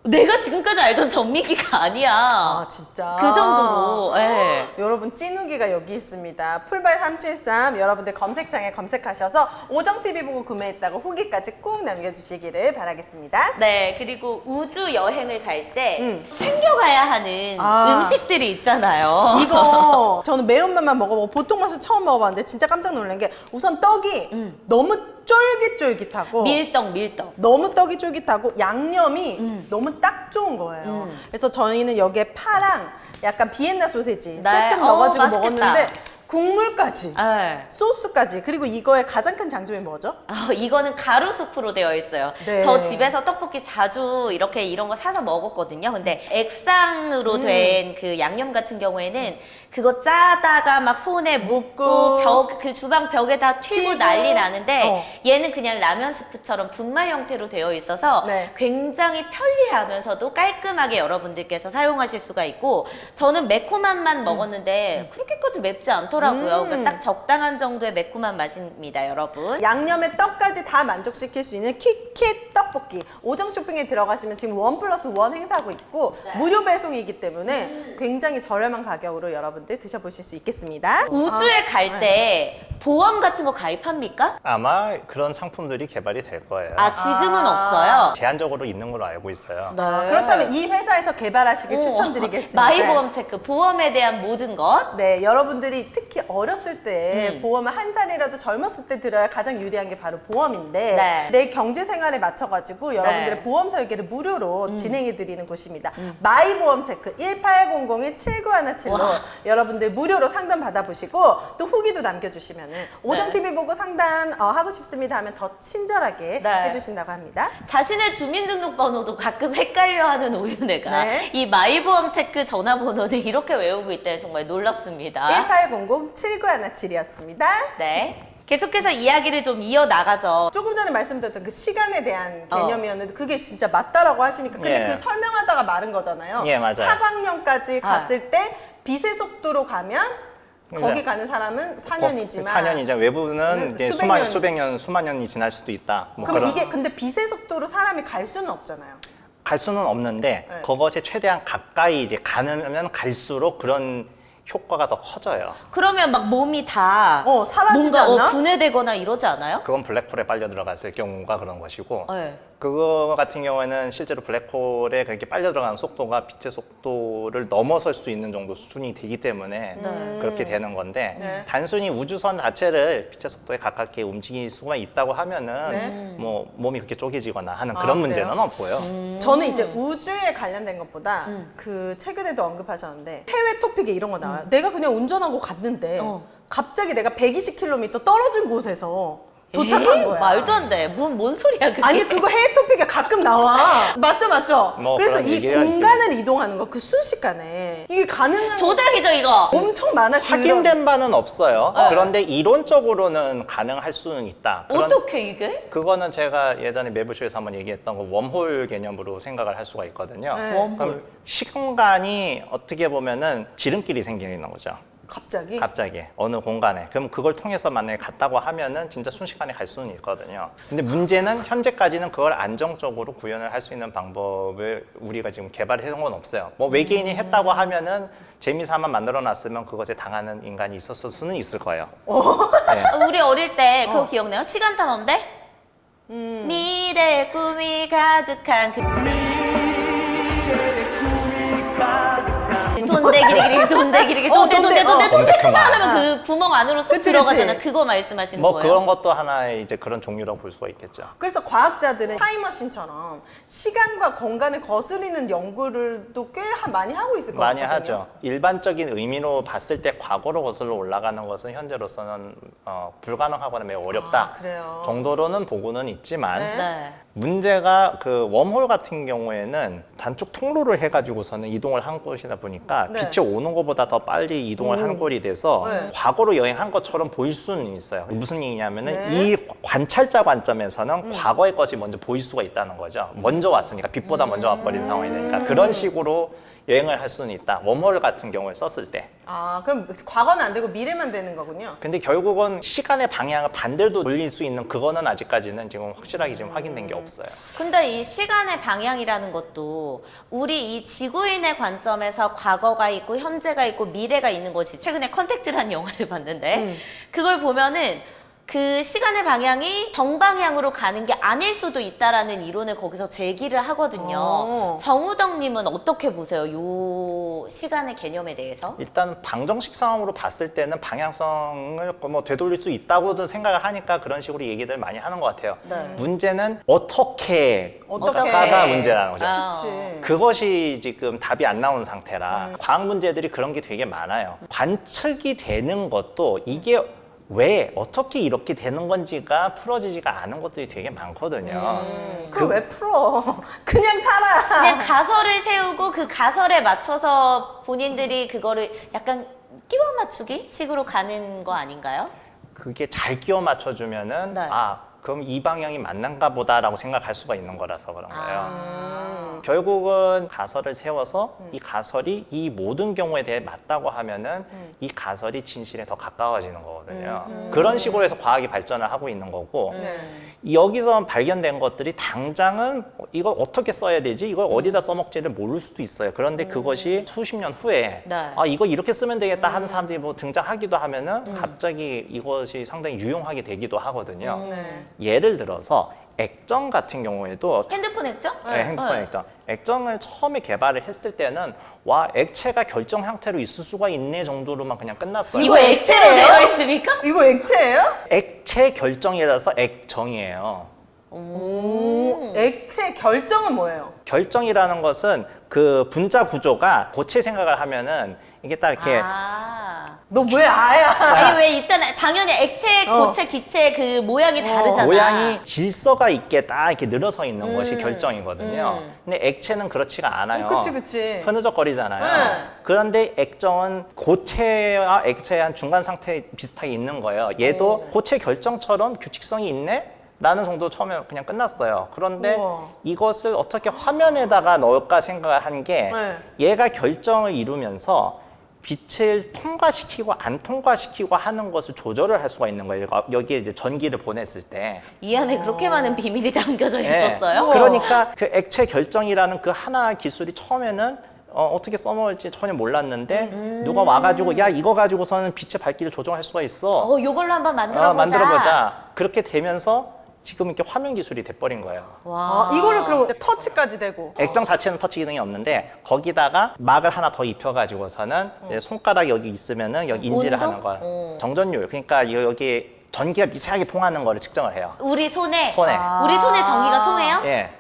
내가 지금까지 알던 전민기가 아니야. 아 진짜. 그 정도로. 예. 여러분 찐우기가 여기 있습니다. 풀발 373 여러분들 검색창에 검색하셔서 오정TV 보고 구매했다고 후기까지 꼭 남겨주시기를 바라겠습니다. 네, 그리고 우주 여행을 갈 때 음. 챙겨가야 하는 아. 음식들이 있잖아요. 이거 저는 매운맛만 먹어보고 보통 맛은 처음 먹어봤는데 진짜 깜짝 놀란 게 우선 떡이 너무 쫄깃쫄깃하고 밀떡. 너무 떡이 쫄깃하고 양념이 너무 딱 좋은 거예요. 그래서 저희는 여기에 파랑 약간 비엔나 소세지 네. 조금 넣어가지고 맛있겠다. 먹었는데 국물까지 네. 소스까지 그리고 이거의 가장 큰 장점이 뭐죠? 이거는 가루수프로 되어 있어요. 네. 저 집에서 떡볶이 자주 이런 거 사서 먹었거든요. 근데 액상으로 된 그 양념 같은 경우에는 그거 짜다가 막 손에 묻고 그 주방 벽에다 튀고 난리 나는데 얘는 그냥 라면 스프처럼 분말 형태로 되어 있어서 네. 굉장히 편리하면서도 깔끔하게 여러분들께서 사용하실 수가 있고 저는 매콤한 맛 먹었는데 그렇게까지 맵지 않더라고요. 그러니까 딱 적당한 정도의 매콤한 맛입니다, 여러분. 양념에 떡까지 다 만족시킬 수 있는 키캣 떡볶이 오정 쇼핑에 들어가시면 지금 1+1 행사하고 있고 네. 무료 배송이기 때문에 굉장히 저렴한 가격으로 여러분들 드셔보실 수 있겠습니다. 우주에 갈 때 보험 같은 거 가입합니까? 아마 그런 상품들이 개발이 될 거예요. 아, 지금은 없어요. 제한적으로 있는 걸로 알고 있어요. 네. 그렇다면 이 회사에서 개발하시길 추천드리겠습니다. 마이보험 체크, 보험에 대한 모든 것. 네, 여러분들이 특히 어렸을 때 음. 보험을 한 살이라도 젊었을 때 들어야 가장 유리한 게 바로 보험인데 네. 내 경제 생활에 맞춰가지고 여러분들의 네. 보험 설계를 무료로 진행해드리는 곳입니다. 마이보험 체크 1800-7917로 와. 여러분들 무료로 상담 받아보시고 또 후기도 남겨주시면은 오정TV 보고 상담 하고 싶습니다 하면 더 친절하게 네. 해주신다고 합니다. 자신의 주민등록번호도 가끔 헷갈려하는 오윤혜가 네. 이 마이보험 체크 전화번호는 이렇게 외우고 있다니 정말 놀랍습니다. 1800-7917이었습니다. 네. 계속해서 이야기를 좀 이어나가죠. 조금 전에 말씀드렸던 그 시간에 대한 개념이었는데 그게 진짜 맞다라고 하시니까 근데 예. 그 설명하다가 마른 거잖아요. 예, 맞아요. 사광령까지 갔을 때 빛의 속도로 가면 거기 가는 사람은 4년이지만 4년이죠. 외부는 이제 수백 년. 수만 년이 지날 수도 있다. 뭐 그럼 그런. 이게 근데 빛의 속도로 사람이 갈 수는 없잖아요. 갈 수는 없는데 네. 그것에 최대한 가까이 이제 가면 갈수록 그런 효과가 더 커져요. 그러면 막 몸이 다 사라지지 뭔가 않나? 분해되거나 이러지 않아요? 그건 블랙홀에 빨려 들어갔을 경우가 그런 것이고 네. 그거 같은 경우에는 실제로 블랙홀에 그렇게 빨려 들어가는 속도가 빛의 속도를 넘어설 수 있는 정도 수준이 되기 때문에 그렇게 되는 건데 네. 단순히 우주선 자체를 빛의 속도에 가깝게 움직일 수가 있다고 하면은 네. 뭐 몸이 그렇게 쪼개지거나 하는 아, 그런 그래요? 문제는 없고요. 저는 이제 우주에 관련된 것보다 그 최근에도 언급하셨는데 해외 토픽에 이런 거 나와요. 내가 그냥 운전하고 갔는데 갑자기 내가 120km 떨어진 곳에서 도착한 거야. 말도 안 돼. 뭔 소리야 그게? 아니 그거 해외 토픽에 가끔 나와. 맞죠? 뭐 그래서 그런 이 얘기를 공간을 이동하는 거 그 순식간에 이게 가능한 조작이죠 이거. 엄청 많아. 확인된 바는 없어요. 네. 그런데 이론적으로는 가능할 수는 있다. 어떻게 이게? 그거는 제가 예전에 매부쇼에서 한번 얘기했던 거 웜홀 개념으로 생각을 할 수가 있거든요. 네. 웜홀. 그럼 시공간이 어떻게 보면은 지름길이 생기는 거죠. 갑자기 어느 공간에. 그럼 그걸 통해서 만약에 갔다고 하면은 진짜 순식간에 갈 수는 있거든요. 근데 문제는 현재까지는 그걸 안정적으로 구현을 할 수 있는 방법을 우리가 지금 개발해 놓은 건 없어요. 뭐 외계인이 했다고 하면은 재미삼아 만들어 놨으면 그것에 당하는 인간이 있었을 수는 있을 거예요. 네. 우리 어릴 때 그거 기억나요? 시간 탐험대? 미래의 꿈이 가득한 그 돈대기리기 돈대 그만 하면 그 구멍 안으로 쏙 그치, 들어가잖아. 그치. 그거 말씀하시는 뭐 거예요? 그런 것도 하나의 이제 그런 종류라고 볼 수가 있겠죠. 그래서 과학자들은 타임머신처럼 시간과 공간을 거스리는 연구를 또 꽤 많이 하고 있을 것 많이 같거든요. 하죠. 일반적인 의미로 봤을 때 과거로 거슬러 올라가는 것은 현재로서는 불가능하거나 매우 어렵다 아, 그래요. 정도로는 보고는 있지만 네. 네. 문제가 그 웜홀 같은 경우에는 단축 통로를 해가지고서는 이동을 한 곳이다 보니까 자체가 네. 빛이 오는 것보다 더 빨리 이동을 하는 꼴이 돼서 네. 과거로 여행한 것처럼 보일 수는 있어요. 무슨 얘기냐면은 네. 이 관찰자 관점에서는 과거의 것이 먼저 보일 수가 있다는 거죠. 먼저 왔으니까 빛보다 먼저 와버린 상황이 되니까 그런 식으로 여행을 할 수는 있다. 웜홀 같은 경우를 썼을 때. 아, 그럼 과거는 안 되고 미래만 되는 거군요. 근데 결국은 시간의 방향을 반대로 돌릴 수 있는 그거는 아직까지는 지금 확실하게 지금 확인된 게 없어요. 근데 이 시간의 방향이라는 것도 우리 이 지구인의 관점에서 과거가 있고 현재가 있고 미래가 있는 것이 최근에 컨택트라는 영화를 봤는데 그걸 보면은 그 시간의 방향이 정방향으로 가는 게 아닐 수도 있다라는 이론을 거기서 제기를 하거든요. 정우덕님은 어떻게 보세요? 요 시간의 개념에 대해서? 일단 방정식 상황으로 봤을 때는 방향성을 뭐 되돌릴 수 있다고도 생각을 하니까 그런 식으로 얘기들 많이 하는 것 같아요. 네. 문제는 어떻게 어떻게. 가가 문제라는 거죠. 아. 그치. 그것이 지금 답이 안 나오는 상태라 과학 문제들이 그런 게 되게 많아요. 관측이 되는 것도 이게 왜 어떻게 이렇게 되는 건지가 풀어지지가 않은 것들이 되게 많거든요. 그걸 왜 풀어? 그냥 살아. 그냥 가설을 세우고 그 가설에 맞춰서 본인들이 그거를 약간 끼워 맞추기 식으로 가는 거 아닌가요? 그게 잘 끼워 맞춰주면은 네. 아 그럼 이 방향이 맞는가 보다라고 생각할 수가 있는 거라서 그런 거예요. 결국은 가설을 세워서 이 가설이 이 모든 경우에 대해 맞다고 하면은 이 가설이 진실에 더 가까워지는 거거든요. 그런 식으로 해서 과학이 발전을 하고 있는 거고 네. 여기서 발견된 것들이 당장은 이걸 어떻게 써야 되지? 이걸 어디다 써먹지를 모를 수도 있어요. 그런데 그것이 수십 년 후에 네. 아 이거 이렇게 쓰면 되겠다 하는 사람들이 뭐 등장하기도 하면은 갑자기 이것이 상당히 유용하게 되기도 하거든요. 네. 예를 들어서 액정 같은 경우에도 핸드폰 액정? 네, 핸드폰 액정. 액정을 처음에 개발을 했을 때는 와 액체가 결정 형태로 있을 수가 있네 정도로만 그냥 끝났어요. 이거 액체로 액체예요? 되어 있습니까? 이거 액체예요? 액체 결정이라서 액정이에요. 액체 결정은 뭐예요? 결정이라는 것은 그 분자 구조가 고체 생각을 하면은 이게 딱 이렇게 아. 너 왜 아야? 아니 왜 있잖아요. 당연히 액체, 고체, 기체 그 모양이 다르잖아. 모양이 질서가 있게 딱 이렇게 늘어서 있는 것이 결정이거든요. 근데 액체는 그렇지가 않아요. 그치. 흐느적거리잖아요. 그런데 액정은 고체와 액체의 한 중간 상태에 비슷하게 있는 거예요. 얘도 고체 결정처럼 규칙성이 있네? 라는 정도 처음에 그냥 끝났어요. 그런데 우와. 이것을 어떻게 화면에다가 넣을까 생각을 한 게 네. 얘가 결정을 이루면서 빛을 통과시키고 안 통과시키고 하는 것을 조절을 할 수가 있는 거예요. 여기에 이제 전기를 보냈을 때. 이 안에 그렇게 많은 비밀이 담겨져 네. 있었어요? 그러니까 그 액체 결정이라는 그 하나의 기술이 처음에는 어떻게 써먹을지 전혀 몰랐는데 누가 와가지고 야 이거 가지고서는 빛의 밝기를 조정할 수가 있어. 요걸로 한번 만들어보자. 만들어보자. 그렇게 되면서 지금 이렇게 화면 기술이 돼버린 거예요. 와. 아, 이거를 그럼 터치까지 되고. 액정 자체는 터치 기능이 없는데 거기다가 막을 하나 더 입혀가지고서는 이제 손가락이 여기 있으면은 여기 인지를 온도? 하는 걸 정전율 그러니까 여기 전기가 미세하게 통하는 거를 측정을 해요. 우리 손에 손에. 우리 손에 전기가 통해요? 예.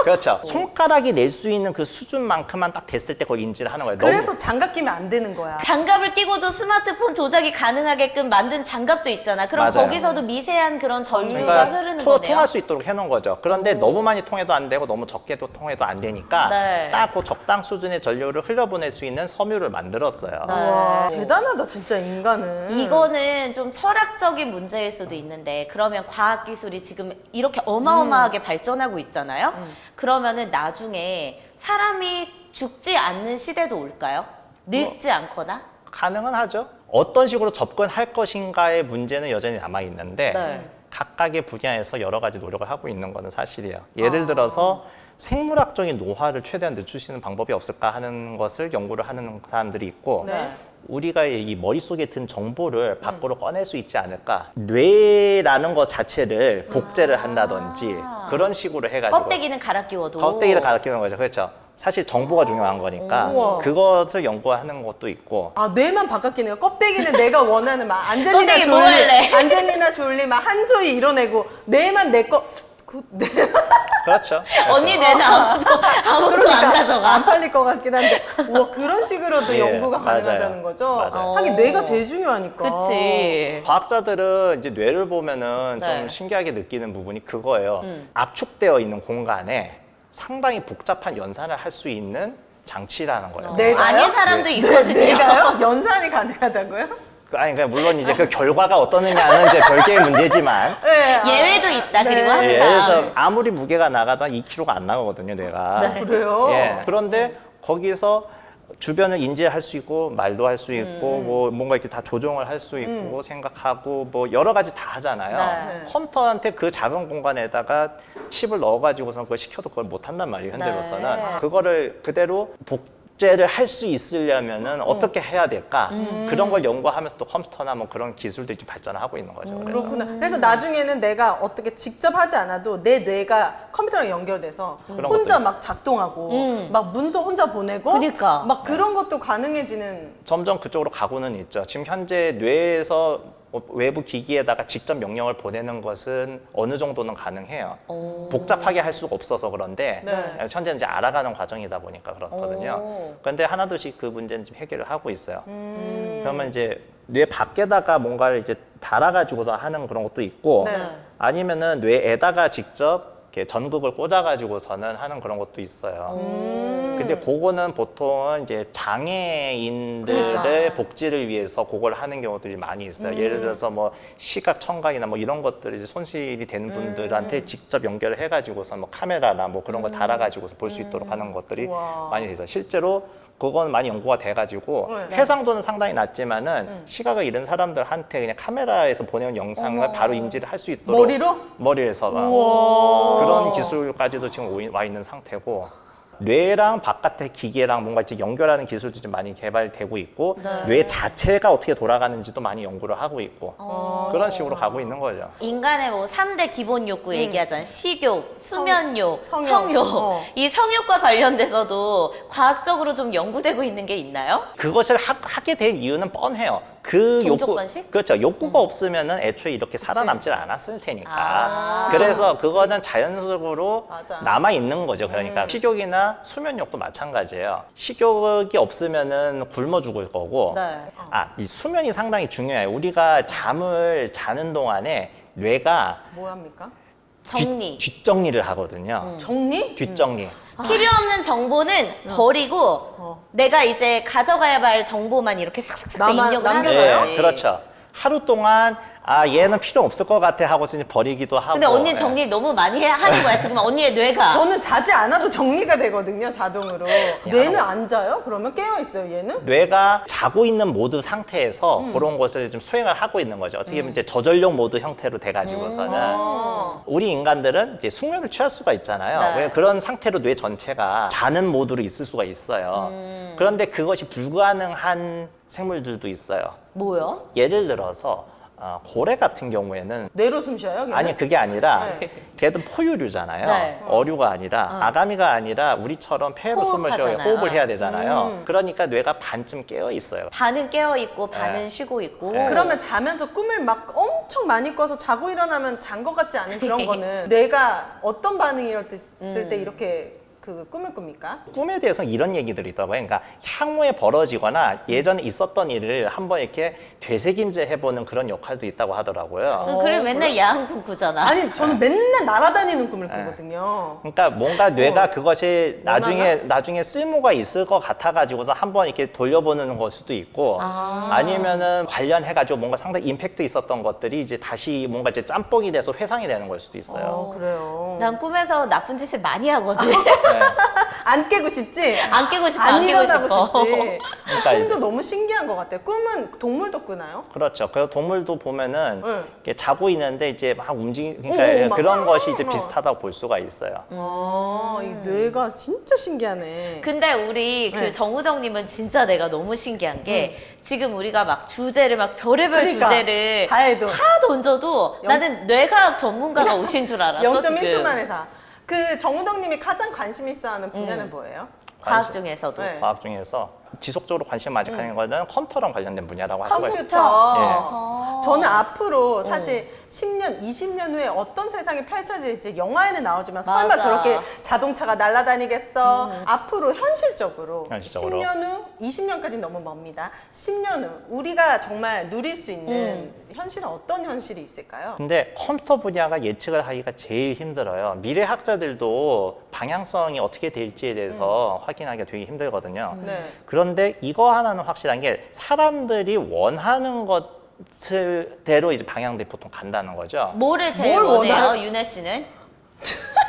그렇죠. 손가락이 낼 수 있는 그 수준만큼만 딱 됐을 때 그걸 인지를 하는 거예요. 그래서 장갑 끼면 안 되는 거야. 장갑을 끼고도 스마트폰 조작이 가능하게끔 만든 장갑도 있잖아. 그럼 맞아요. 거기서도 미세한 그런 전류가 그러니까 흐르는 거네요. 통할 수 있도록 해놓은 거죠. 그런데 너무 많이 통해도 안 되고 너무 적게 통해도 안 되니까 네. 딱 그 적당 수준의 전류를 흘려보낼 수 있는 섬유를 만들었어요. 네. 와, 대단하다 진짜 인간은. 이거는 좀 철학적인 문제일 수도 있는데 그러면 과학기술이 지금 이렇게 어마어마하게 발전하고 있잖아요. 그러면은 나중에 사람이 죽지 않는 시대도 올까요? 늙지 않거나? 가능은 하죠. 어떤 식으로 접근할 것인가의 문제는 여전히 남아있는데 네. 각각의 분야에서 여러 가지 노력을 하고 있는 거는 사실이에요. 예를 들어서 생물학적인 노화를 최대한 늦출 수 있는 방법이 없을까 하는 것을 연구를 하는 사람들이 있고 네. 우리가 이 머릿속에 든 정보를 밖으로 꺼낼 수 있지 않을까. 뇌라는 것 자체를 복제를 한다든지 그런 식으로 해가지고 껍데기는 갈아 끼워도 껍데기를 갈아 끼우는 거죠. 그렇죠. 사실 정보가 중요한 거니까 우와. 그것을 연구하는 것도 있고 아, 뇌만 바깥끼네요. 껍데기는 내가 원하는 막 안젤리나 껍데기 뭐 졸리, 할래? 안젤리나 졸리 막 한소희 이뤄내고 뇌만 내 거. 뇌 그렇죠. 언니 뇌는 아무도 안 가져가. 안 팔릴 것 같긴 한데. 우와, 그런 식으로도 예, 연구가 맞아요. 가능하다는 거죠. 맞아요. 하긴 뇌가 제일 중요하니까. 그치. 과학자들은 이제 뇌를 보면은 네. 좀 신기하게 느끼는 부분이 그거예요. 압축되어 있는 공간에 상당히 복잡한 연산을 할 수 있는 장치라는 거예요. 내가요? 아닌 사람도 네. 있거든요. 내가요? 연산이 가능하다고요? 아니, 그러니까 물론 이제 그 결과가 어떠느냐는 이제 별개의 문제지만. 네. 예외도 있다. 네. 그리고 예, 항상. 그래서 아무리 무게가 나가도 한 2kg가 안 나가거든요, 뇌가. 네. 그래요? 예. 그런데 거기서 주변을 인지할 수 있고 말도 할 수 있고 뭐 뭔가 이렇게 다 조정을 할 수 있고 생각하고 뭐 여러 가지 다 하잖아요. 네. 컴퓨터한테 그 작은 공간에다가 칩을 넣어가지고선 그걸 시켜도 그걸 못 한단 말이에요, 현재로서는. 네. 그거를 그대로 복제를 할 수 있으려면은 어떻게 해야 될까? 그런 걸 연구하면서 또 컴퓨터나 뭐 그런 기술들이 좀 발전하고 있는 거죠. 그래서. 그렇구나. 그래서 나중에는 내가 어떻게 직접 하지 않아도 내 뇌가 컴퓨터랑 연결돼서 그런 혼자 것들. 막 작동하고 막 문서 혼자 보내고 그러니까. 막 그런 것도 가능해지는. 점점 그쪽으로 가고는 있죠. 지금 현재 뇌에서 외부 기기에다가 직접 명령을 보내는 것은 어느 정도는 가능해요. 오. 복잡하게 할 수가 없어서 그런데 네. 현재는 이제 알아가는 과정이다 보니까 그렇거든요. 오. 그런데 하나둘씩 그 문제는 좀 해결을 하고 있어요. 그러면 이제 뇌 밖에다가 뭔가를 이제 달아가지고서 하는 그런 것도 있고 네. 아니면은 뇌에다가 직접 이렇게 전극을 꽂아가지고서는 하는 그런 것도 있어요. 근데 그거는 보통은 이제 장애인들의 그러니까. 복지를 위해서 그걸 하는 경우들이 많이 있어요. 예를 들어서 뭐 시각 청각이나 뭐 이런 것들이 이제 손실이 되는 분들한테 직접 연결을 해가지고서 뭐 카메라나 뭐 그런 걸 달아가지고서 볼 수 있도록 하는 것들이 우와. 많이 돼 있어요. 실제로 그건 많이 연구가 돼가지고 네. 해상도는 상당히 낮지만은 시각을 잃은 사람들한테 그냥 카메라에서 보내온 영상을 어머. 바로 인지를 할 수 있도록 머리로? 머리에서 막 우와. 그런 기술까지도 지금 와 있는 상태고 뇌랑 바깥의 기계랑 뭔가 이제 연결하는 기술도 좀 많이 개발되고 있고 네. 뇌 자체가 어떻게 돌아가는지도 많이 연구를 하고 있고 그런 식으로 가고 있는 거죠. 인간의 뭐 3대 기본 욕구 얘기하잖아요. 식욕, 수면욕, 성욕. 성욕. 어. 이 성욕과 관련돼서도 과학적으로 좀 연구되고 있는 게 있나요? 그것을 하게 될 이유는 뻔해요. 그 종족 욕구, 관식? 그렇죠. 욕구가 없으면은 애초에 이렇게 살아남질 않았을 테니까. 아. 그래서 그거는 자연적으로 맞아. 남아 있는 거죠. 그러니까 식욕이나 수면욕도 마찬가지예요. 식욕이 없으면은 굶어 죽을 거고. 네. 이 수면이 상당히 중요해요. 우리가 잠을 자는 동안에 뇌가 뭐 합니까? 정리. 뒷정리를 하거든요. 정리? 뒷정리. 필요 없는 정보는 버리고 내가 이제 가져가야 할 정보만 이렇게 싹싹싹 남아- 입력을 하는 남겨놔요? 거지. 네, 그렇죠. 하루 동안 얘는 필요 없을 것 같아 하고서 이제 버리기도 하고. 근데 언니는 예. 정리를 너무 많이 하는 거야. 지금 언니의 뇌가. 저는 자지 않아도 정리가 되거든요, 자동으로. 뇌는 안 자요? 그러면 깨어 있어요, 얘는? 뇌가 자고 있는 모드 상태에서 그런 것을 좀 수행을 하고 있는 거죠. 어떻게 보면 이제 저전력 모드 형태로 돼가지고서는 우리 인간들은 이제 숙면을 취할 수가 있잖아요. 네. 왜 그런 상태로 뇌 전체가 자는 모드로 있을 수가 있어요. 그런데 그것이 불가능한 생물들도 있어요. 뭐요? 예를 들어서 고래 같은 경우에는 뇌로 숨 쉬어요? 걔는? 아니 그게 아니라 네. 걔도 포유류잖아요. 네. 어류가 아니라 아가미가 아니라 우리처럼 폐로 숨을 쉬어야 호흡하잖아요. 호흡을 해야 되잖아요. 그러니까 뇌가 반쯤 깨어 있어요. 반은 깨어 있고 반은 네. 쉬고 있고. 네. 그러면 자면서 꿈을 막 엄청 많이 꿔서 자고 일어나면 잔 것 같지 않은 그런 거는 뇌가 어떤 반응이 일었을 때 이렇게 그 꿈을 꿉니까? 꿈에 대해서 이런 얘기들이 있더라고요. 그러니까 향후에 벌어지거나 예전에 있었던 일을 한번 이렇게 되새김질 해보는 그런 역할도 있다고 하더라고요. 그래 맨날 야한 꿈 꾸잖아. 아니 저는 맨날 날아다니는 꿈을 네. 꾸거든요. 그러니까 뭔가 뇌가 그것이 나중에 쓸모가 있을 것 같아가지고서 한번 이렇게 돌려보는 걸 수도 있고 아니면은 관련해가지고 뭔가 상당히 임팩트 있었던 것들이 이제 다시 뭔가 이제 짬뽕이 돼서 회상이 되는 걸 수도 있어요. 그래요. 난 꿈에서 나쁜 짓을 많이 하거든. 안 깨고 싶지? 안 깨고 싶어, 안 안 깨고 일어나고 싶어. 싶지. 그러니까 꿈도 이제- 너무 신기한 것 같아요. 꿈은 동물도 꾸나요? 그렇죠. 그래서 동물도 보면은 네. 이렇게 자고 있는데 이제 막 움직이니까 막 그런 것이 이제 어. 비슷하다고 볼 수가 있어요. 이 뇌가 진짜 신기하네. 근데 우리 그 네. 정우덕님은 진짜 내가 너무 신기한 게 지금 우리가 막 주제를 막 별의별 그러니까, 주제를 다 해도. 던져도 나는 뇌과학 전문가가 오신 줄 알았어 0.1초 지금. 만에 다. 그 정우덕님이 가장 관심 있어하는 분야는 뭐예요? 과학 중에서도. 네. 과학 중에서 지속적으로 관심 많이 가는 거는 컴퓨터랑 관련된 분야라고 할 수가 있어요. 컴퓨터. 저는 앞으로 사실 10년, 20년 후에 어떤 세상이 펼쳐질지 영화에는 나오지만 설마 맞아. 저렇게 자동차가 날아다니겠어? 앞으로 현실적으로 현실적으로. 10년 후, 20년까지 너무 멉니다. 10년 후 우리가 정말 누릴 수 있는 현실은 어떤 현실이 있을까요? 근데 컴퓨터 분야가 예측을 하기가 제일 힘들어요. 미래학자들도 방향성이 어떻게 될지에 대해서 확인하기가 되게 힘들거든요. 네. 그런데 이거 하나는 확실한 게 사람들이 원하는 것대로 이제 방향들이 보통 간다는 거죠. 뭐를 제일 뭘 원해요, 원해요? 윤혜 씨는?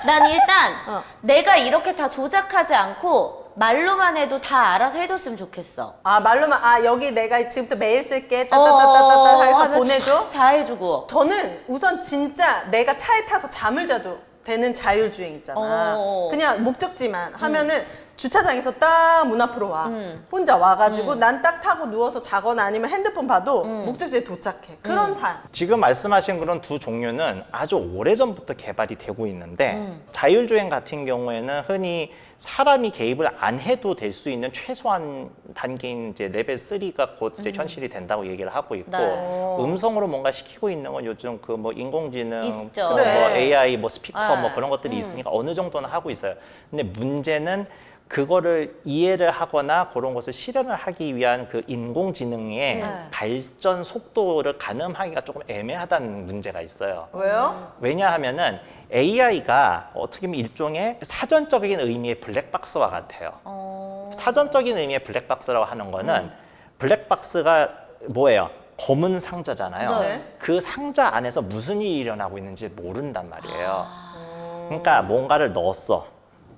난 일단 내가 이렇게 다 조작하지 않고 말로만 해도 다 알아서 해줬으면 좋겠어. 아, 말로만, 아, 여기 내가 지금부터 메일 쓸게, 따따따따따 해서 하면 보내줘? 다 해주고. 저는 우선 진짜 내가 차에 타서 잠을 자도 되는 자율주행 있잖아. 그냥 목적지만 하면은 주차장에서 딱 문 앞으로 와. 혼자 와가지고 난 딱 타고 누워서 자거나 아니면 핸드폰 봐도 목적지에 도착해. 그런 삶. 지금 말씀하신 그런 두 종류는 아주 오래전부터 개발이 되고 있는데 자율주행 같은 경우에는 흔히 사람이 개입을 안 해도 될 수 있는 최소한 단계인 이제 레벨 3가 곧 이제 현실이 된다고 얘기를 하고 있고 네. 음성으로 뭔가 시키고 있는 건 요즘 그 뭐 인공지능, 있죠. 뭐 그래. AI, 뭐 스피커 네. 뭐 그런 것들이 있으니까 어느 정도는 하고 있어요. 근데 문제는 그거를 이해를 하거나 그런 것을 실현을 하기 위한 그 인공지능의 발전 속도를 가늠하기가 조금 애매하다는 문제가 있어요. 왜요? 왜냐하면은 AI가 어떻게 보면 일종의 사전적인 의미의 블랙박스와 같아요. 사전적인 의미의 블랙박스라고 하는 거는 블랙박스가 뭐예요? 검은 상자잖아요. 네. 그 상자 안에서 무슨 일이 일어나고 있는지 모른단 말이에요. 그러니까 뭔가를 넣었어.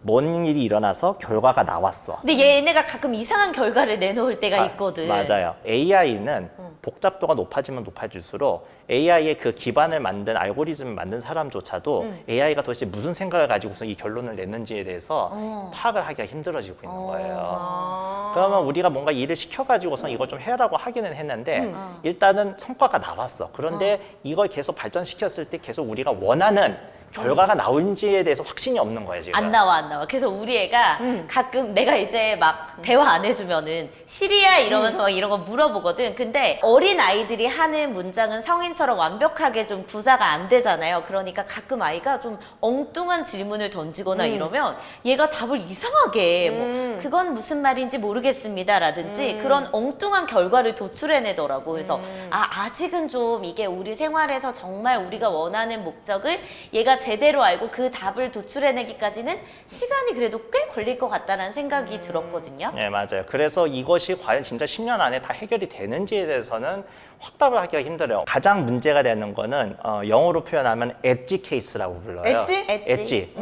뭔 일이 일어나서 결과가 나왔어. 근데 얘네가 가끔 이상한 결과를 내놓을 때가 있거든. 맞아요. AI는 복잡도가 높아지면 높아질수록 AI의 그 기반을 만든 알고리즘을 만든 사람조차도 AI가 도대체 무슨 생각을 가지고서 이 결론을 냈는지에 대해서 파악을 하기가 힘들어지고 있는 거예요. 그러면 우리가 뭔가 일을 시켜가지고서 이걸 좀 해라고 하기는 했는데 일단은 성과가 나왔어. 그런데 이걸 계속 발전시켰을 때 계속 우리가 원하는 결과가 나올지에 대해서 확신이 없는 거예요, 지금. 안 나와. 그래서 우리 애가 가끔 내가 이제 막 대화 안 해주면은 시리야 이러면서 막 이런 거 물어보거든. 근데 어린 아이들이 하는 문장은 성인처럼 완벽하게 좀 구사가 안 되잖아요. 그러니까 가끔 아이가 좀 엉뚱한 질문을 던지거나 이러면 얘가 답을 이상하게 뭐 그건 무슨 말인지 모르겠습니다 라든지 그런 엉뚱한 결과를 도출해내더라고. 그래서 아직은 좀 이게 우리 생활에서 정말 우리가 원하는 목적을 얘가 제대로 알고 그 답을 도출해내기까지는 시간이 그래도 꽤 걸릴 것 같다는 생각이 들었거든요. 네, 맞아요. 그래서 이것이 과연 진짜 10년 안에 다 해결이 되는지에 대해서는 확답을 하기가 힘들어요. 가장 문제가 되는 거는 영어로 표현하면 엣지 케이스라고 불러요. 엣지? 엣지.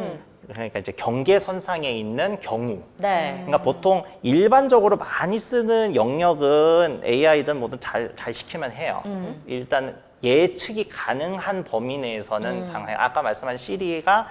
그러니까 이제 경계선상에 있는 경우. 네. 그러니까 보통 일반적으로 많이 쓰는 영역은 AI든 뭐든 잘 시키면 해요. 일단 예측이 가능한 범위 내에서는 장해. 아까 말씀한 시리가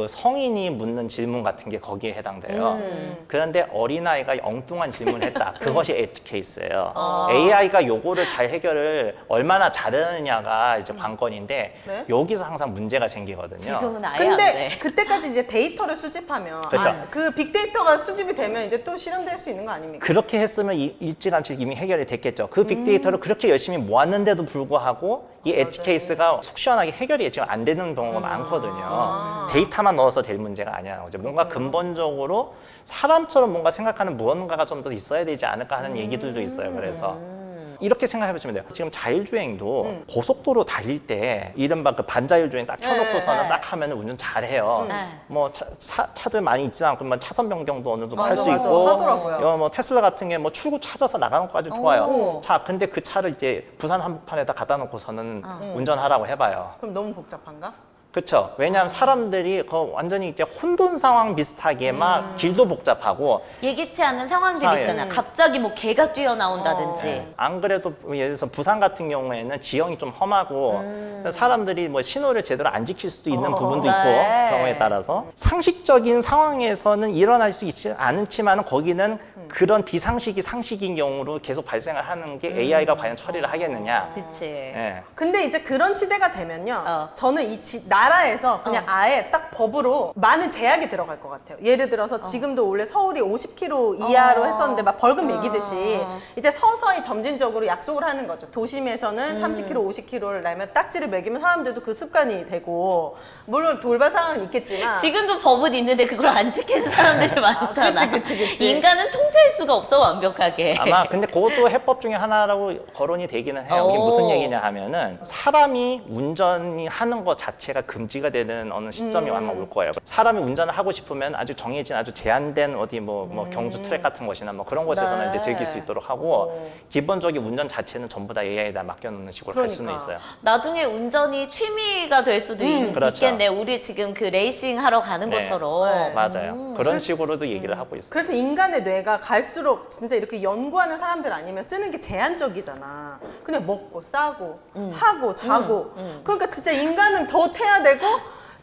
성인이 묻는 질문 같은 게 거기에 해당돼요. 그런데 어린아이가 엉뚱한 질문을 했다. 그것이 엣지 케이스예요. AI가 요거를 잘 해결을 얼마나 잘하느냐가 이제 관건인데 네? 여기서 항상 문제가 생기거든요. 지금은 아예 안 근데 돼. 그때까지 이제 데이터를 수집하면 그렇죠. 그 빅데이터가 수집이 되면 이제 또 실현될 수 있는 거 아닙니까? 그렇게 했으면 일찌감치 이미 해결이 됐겠죠. 그 빅데이터를 그렇게 열심히 모았는데도 불구하고 이 엣지 케이스가 속 시원하게 해결이 지금 안 되는 경우가 많거든요. 데이터만 넣어서 될 문제가 아니야. 이제 뭔가 근본적으로 사람처럼 뭔가 생각하는 무언가가 좀 더 있어야 되지 않을까 하는 얘기들도 있어요. 그래서 이렇게 생각해 보시면 돼요. 지금 자율주행도 고속도로 달릴 때 이른바 그 반자율주행 딱 켜놓고서는 네. 딱 하면 운전 잘해요. 네. 뭐 차들 많이 있지 않고 뭐 차선 변경도 어느 정도 할 수 맞아, 있고 하더라고요. 뭐 테슬라 같은 게 뭐 출구 찾아서 나가는 것까지 좋아요. 오. 자, 근데 그 차를 이제 부산 한복판에다 갖다 놓고서는 운전하라고 해봐요. 그럼 너무 복잡한가? 그렇죠. 왜냐하면 사람들이 완전히 이제 혼돈 상황 비슷하게 막 길도 복잡하고 예기치 않은 상황들이 상황이에요. 있잖아. 갑자기 뭐 개가 뛰어나온다든지. 안 그래도 예를 들어서 부산 같은 경우에는 지형이 좀 험하고 사람들이 뭐 신호를 제대로 안 지킬 수도 있는 부분도 있고 네. 경우에 따라서 상식적인 상황에서는 일어날 수 있지 않지만 거기는 그런 비상식이 상식인 경우로 계속 발생을 하는 게 AI가 과연 처리를 하겠느냐. 그치. 예. 근데 이제 그런 시대가 되면요. 어. 저는 나라에서 그냥 아예 딱 법으로 많은 제약이 들어갈 것 같아요. 예를 들어서 지금도 원래 서울이 50km 이하로 했었는데 막 벌금 매기듯이 이제 서서히 점진적으로 약속을 하는 거죠. 도심에서는 30km, 50km를 나면 딱지를 매기면 사람들도 그 습관이 되고, 물론 돌발 상황은 있겠지만 지금도 법은 있는데 그걸 안 지키는 사람들이 많잖아. 그치. 인간은 통제할 수가 없어 완벽하게. 아마 근데 그것도 해법 중에 하나라고 거론이 되기는 해요. 이게 오. 무슨 얘기냐 하면은 사람이 운전이 하는 것 자체가 금지가 되는 어느 시점이 아마 올 거예요. 사람이 운전을 하고 싶으면 아주 정해진 아주 제한된 어디 뭐 경주 트랙 같은 곳이나 뭐 그런 곳에서는 네. 이제 즐길 수 있도록 하고 기본적인 운전 자체는 전부 다 AI에다 맡겨놓는 식으로 할 수는 그러니까. 있어요. 나중에 운전이 취미가 될 수도 그렇죠. 있겠네. 우리 지금 그 레이싱 하러 가는 네. 것처럼. 네. 맞아요. 그런 식으로도 얘기를 하고 있어요. 그래서 인간의 뇌가 갈수록 진짜 이렇게 연구하는 사람들 아니면 쓰는 게 제한적이잖아. 그냥 먹고 싸고 하고 자고. 그러니까 진짜 인간은 더 태야되고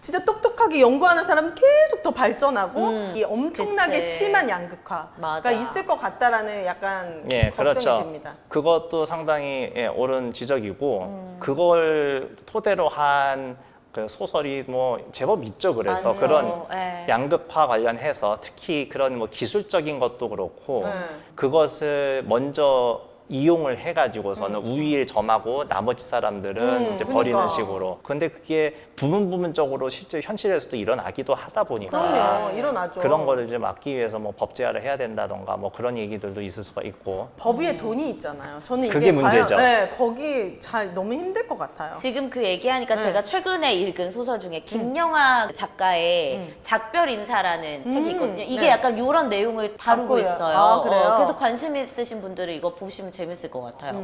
진짜 똑똑하게 연구하는 사람은 계속 더 발전하고 이 엄청나게 그치. 심한 양극화가 맞아. 있을 것 같다라는 약간 예, 걱정이 그렇죠. 됩니다. 그것도 상당히 옳은 지적이고 그걸 토대로 한 그 소설이 뭐 제법 있죠. 그래서 많죠. 그런 예. 양극화 관련해서 특히 그런 뭐 기술적인 것도 그렇고 네. 그것을 먼저 이용을 해가지고서는 우위에 점하고 나머지 사람들은 이제 버리는 그러니까. 식으로. 근데 그게 부분적으로 실제 현실에서도 일어나기도 하다 보니까 그럼요. 일어나죠. 그런 거를 이제 막기 위해서 뭐 법제화를 해야 된다던가 뭐 그런 얘기들도 있을 수가 있고. 법 위에 돈이 있잖아요. 저는 이게 그게 문제죠. 과연, 네, 거기 잘 너무 힘들 것 같아요. 지금 그 얘기하니까 네. 제가 최근에 읽은 소설 중에 김영하 작가의 작별 인사라는 책이 있거든요. 이게 네. 약간 이런 내용을 다루고 바꿔요. 있어요. 아, 그래요? 그래서 관심 있으신 분들은 이거 보시면 재밌을 것 같아요.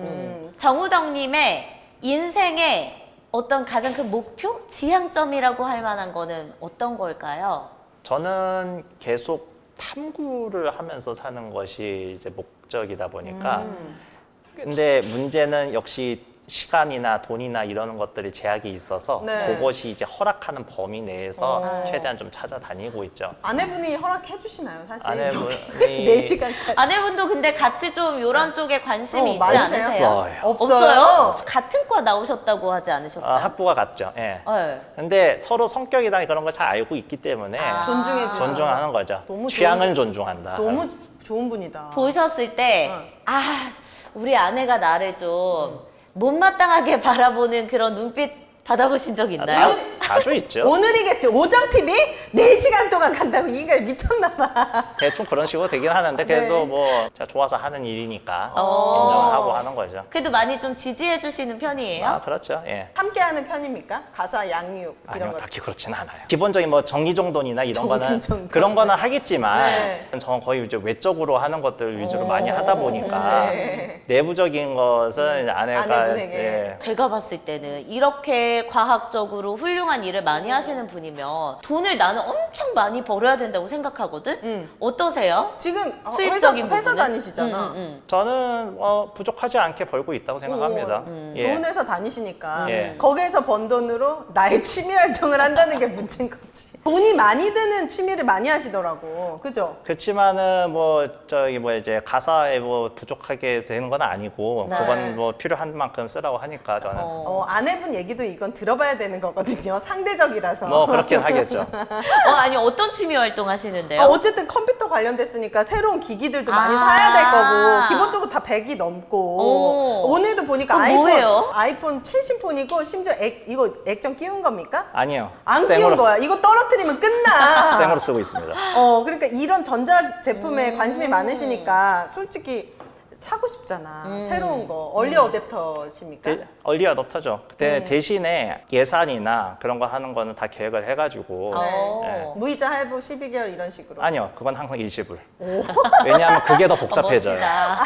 정우덕님의 인생의 어떤 가장 큰 목표? 지향점이라고 할 만한 거는 어떤 걸까요? 저는 계속 탐구를 하면서 사는 것이 이제 목적이다 보니까 근데 문제는 역시 시간이나 돈이나 이런 것들이 제약이 있어서 네. 그것이 이제 허락하는 범위 내에서 최대한 좀 찾아다니고 있죠. 아내분이 허락해 주시나요, 사실? 아내분이 4시간까지. 아내분도 근데 같이 좀 이런 쪽에 관심이 있지 많으세요? 않으세요? 없어요? 같은 과 나오셨다고 하지 않으셨어요? 학부가 같죠. 예. 네. 근데 서로 성격이나 그런 걸 잘 알고 있기 때문에 존중해 주시죠. 존중하는 거죠. 너무 취향을 존중한다. 너무 좋은 분이다. 보셨을 때, 우리 아내가 나를 좀 못마땅하게 바라보는 그런 눈빛 받아보신 적 있나요? 자주 있죠. 오늘이겠지. 오정 TV 4시간 동안 간다고 이가 미쳤나 봐. 대충 그런 식으로 되긴 하는데 그래도 네. 뭐 제가 좋아서 하는 일이니까 어. 인정을 하고 하는 거죠. 그래도 많이 좀 지지해 주시는 편이에요? 아, 그렇죠. 예. 함께 하는 편입니까? 가사, 양육 이런 아니요, 거. 딱히 그렇지는 않아요. 기본적인 뭐 정리정돈이나 이런 거는 정리정돈. 그런 거는 하겠지만 네. 저는 거의 이제 외적으로 하는 것들 위주로 많이 하다 보니까 네. 내부적인 것은 이제 아내가 아내분에게. 예, 제가 봤을 때는 이렇게 과학적으로 훌륭한 일을 많이 하시는 분이면 돈을 나는 엄청 많이 벌어야 된다고 생각하거든? 어떠세요? 지금 수입적인 회사 부분은? 다니시잖아. 저는 부족하지 않게 벌고 있다고 생각합니다. 예. 좋은 회사 다니시니까 예. 거기에서 번 돈으로 나의 취미 활동을 한다는 게 문제인 거지. 돈이 많이 드는 취미를 많이 하시더라고. 그죠? 그렇지만은 뭐 저기 뭐 이제 가사에 뭐 부족하게 되는 건 아니고 네. 그건 뭐 필요한 만큼 쓰라고 하니까 저는 아내분 얘기도 이건 들어봐야 되는 거거든요. 상대적이라서. 뭐 그렇긴 하겠죠. 아니 어떤 취미 활동 하시는데요? 어쨌든 컴퓨터 관련됐으니까 새로운 기기들도 많이 아. 사야 될 거고 기본적으로 다 100이 넘고 오. 오늘도 보니까 그럼 뭐예요? 아이폰 최신 폰이고 심지어 이거 액정 끼운 겁니까? 아니요. 안 생으로, 끼운 거야. 이거 떨어뜨리면 끝나. 생으로 쓰고 있습니다. 그러니까 이런 전자 제품에 관심이 많으시니까 솔직히 사고 싶잖아. 새로운 거. 얼리 어댑터십니까? 얼리 어댑터죠. 그때 대신에 예산이나 그런 거 하는 거는 다 계획을 해가지고 어. 무이자 할부 12개월 이런 식으로. 아니요. 그건 항상 일시불. 왜냐하면 그게 더 복잡해져요. 멋지다.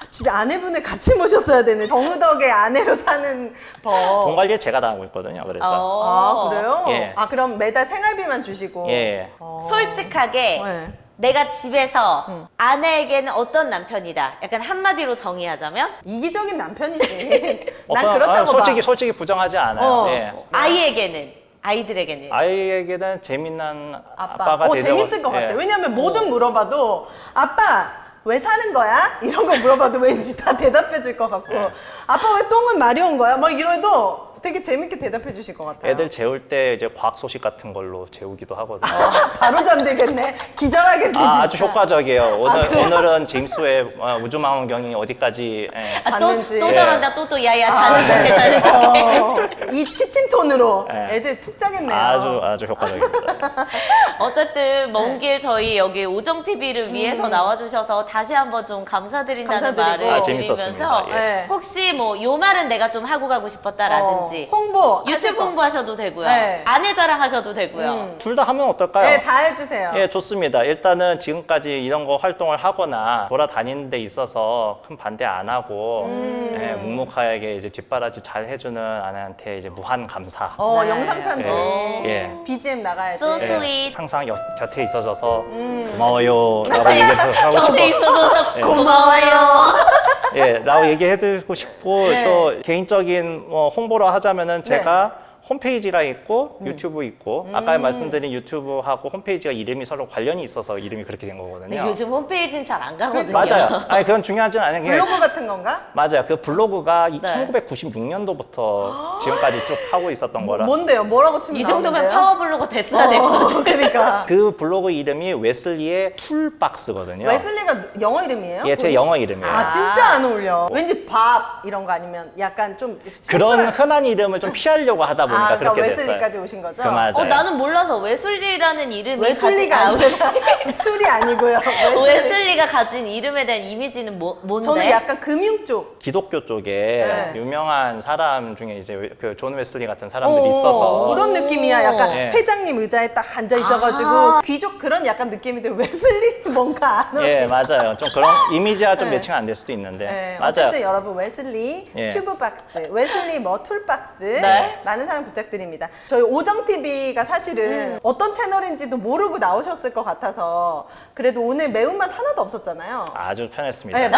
진짜 아내분을 같이 모셨어야 되네. 정우덕의 아내로 사는 법. 돈 관리 제가 다 하고 있거든요. 그래서 아, 그래요? 예. 그럼 매달 생활비만 주시고. 예. 솔직하게 네. 내가 집에서 아내에게는 어떤 남편이다. 약간 한마디로 정의하자면 이기적인 남편이지. 난 그렇다고 솔직히 부정하지 않아요. 예. 아이에게는 아이들에게는 아이에게는 재미난 아빠가 되죠. 재밌을 것 같아. 예. 왜냐면 뭐든 물어봐도 아빠 왜 사는 거야? 이런 거 물어봐도 왠지 다 대답해 줄 것 같고 아빠 왜 똥은 마려운 거야? 막 이래도 되게 재밌게 대답해 주실 것 같아요. 애들 재울 때 이제 과학 소식 같은 걸로 재우기도 하거든요. 바로 잠들겠네. 기절하겠네, 진짜. 아주 효과적이에요. 그래요? 오늘은 제임스 웹 우주망원경이 어디까지 아, 또 봤는지. 저런다 또 야야 자는 척해 자는 척해. 이 취침 톤으로 네. 애들 푹 자겠네요. 아주 효과적입니다. 어쨌든 먼 길 저희 여기 오정 TV를 위해서 나와주셔서 다시 한번 좀 감사드린다는 감사드리고. 말을 재밌었습니다. 드리면서 예. 네. 혹시 뭐 요 말은 내가 좀 하고 가고 싶었다라든지 홍보. 하실 유튜브 거. 홍보하셔도 되고요. 네. 아내 자랑하셔도 되고요. 둘 다 하면 어떨까요? 네, 다 해주세요. 예, 좋습니다. 일단은 지금까지 이런 거 활동을 하거나 돌아다니는 데 있어서 큰 반대 안 하고 예, 묵묵하게 이제 뒷바라지 잘 해주는 아내한테 이제 무한 감사. 어, 네. 영상 편지. 예. BGM 나가야지. So 예, sweet. 항상 곁에 있어줘서 고마워요 라고 얘기하고 곁에 싶어. 있어서 예. 고마워요. 예, 라고 얘기해드리고 싶고 네. 또 개인적인 뭐 홍보를 하자면은 제가 홈페이지가 있고 유튜브 있고 아까 말씀드린 유튜브하고 홈페이지가 이름이 서로 관련이 있어서 이름이 그렇게 된 거거든요. 네, 요즘 홈페이지는 잘 안 가거든요. 맞아요. 아니 그건 중요하진 않은 게 블로그 같은 건가? 맞아요. 그 블로그가 네. 1996년도부터 지금까지 쭉 하고 있었던 거라. 뭔데요? 뭐라고 치면 이 정도면 나오는데요? 파워블로거 됐어야 될 것 같아요. 그러니까. 그 블로그 이름이 웨슬리의 툴박스거든요. 웨슬리가 영어 이름이에요? 예, 제 영어 이름이에요. 아, 진짜 안 어울려. 왠지 밥 이런 거 아니면 약간 좀 그런 흔한 이름을 좀 피하려고 하다 보니까 그러니까 그렇게 됐어요. 웨슬리까지 오신 거죠? 그 맞아요. 나는 몰라서 웨슬리라는 이름이 웨슬리가 가진- 아니라 술이 아니고요. 웨슬리가 가진 이름에 대한 이미지는 뭔데? 저는 약간 금융 쪽. 기독교 쪽에 네. 유명한 사람 중에 이제 그 존 웨슬리 같은 사람들이 있어서 그런 느낌이야. 약간 네. 회장님 의자에 딱 앉아 있어가지고 아. 귀족 그런 약간 느낌인데 웨슬리 뭔가 안 어울려. 예, 맞아요. 좀 그런 이미지와 좀 네. 매칭 안 될 수도 있는데 네, 맞아요. 어쨌든 여러분 웨슬리 예. 튜브박스, 웨슬리 뭐 툴박스 네. 많은 사랑 부탁드립니다. 저희 오정TV가 사실은 어떤 채널인지도 모르고 나오셨을 것 같아서 그래도 오늘 매운맛 하나도 없었잖아요. 아주 편했습니다. 네,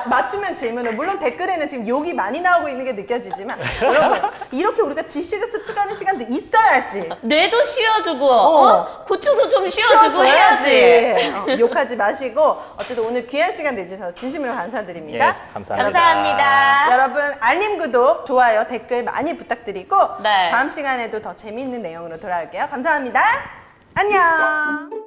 맞추면 질문을 물론 댓글에는 지금 욕이 많이 나오고 있는 게 느껴지지만 여러분 이렇게 우리가 지식을 습득하는 시간도 있어야지. 뇌도 쉬어주고 고추도 좀 쉬어주고 해야지. 쉬어줘야지. 욕하지 마시고 어쨌든 오늘 귀한 시간 내주셔서 진심으로 감사드립니다. 예, 감사합니다. 감사합니다. 여러분 알림 구독, 좋아요, 댓글 많이 부탁드리고 네. 다음 시간에도 더 재미있는 내용으로 돌아올게요. 감사합니다. 안녕.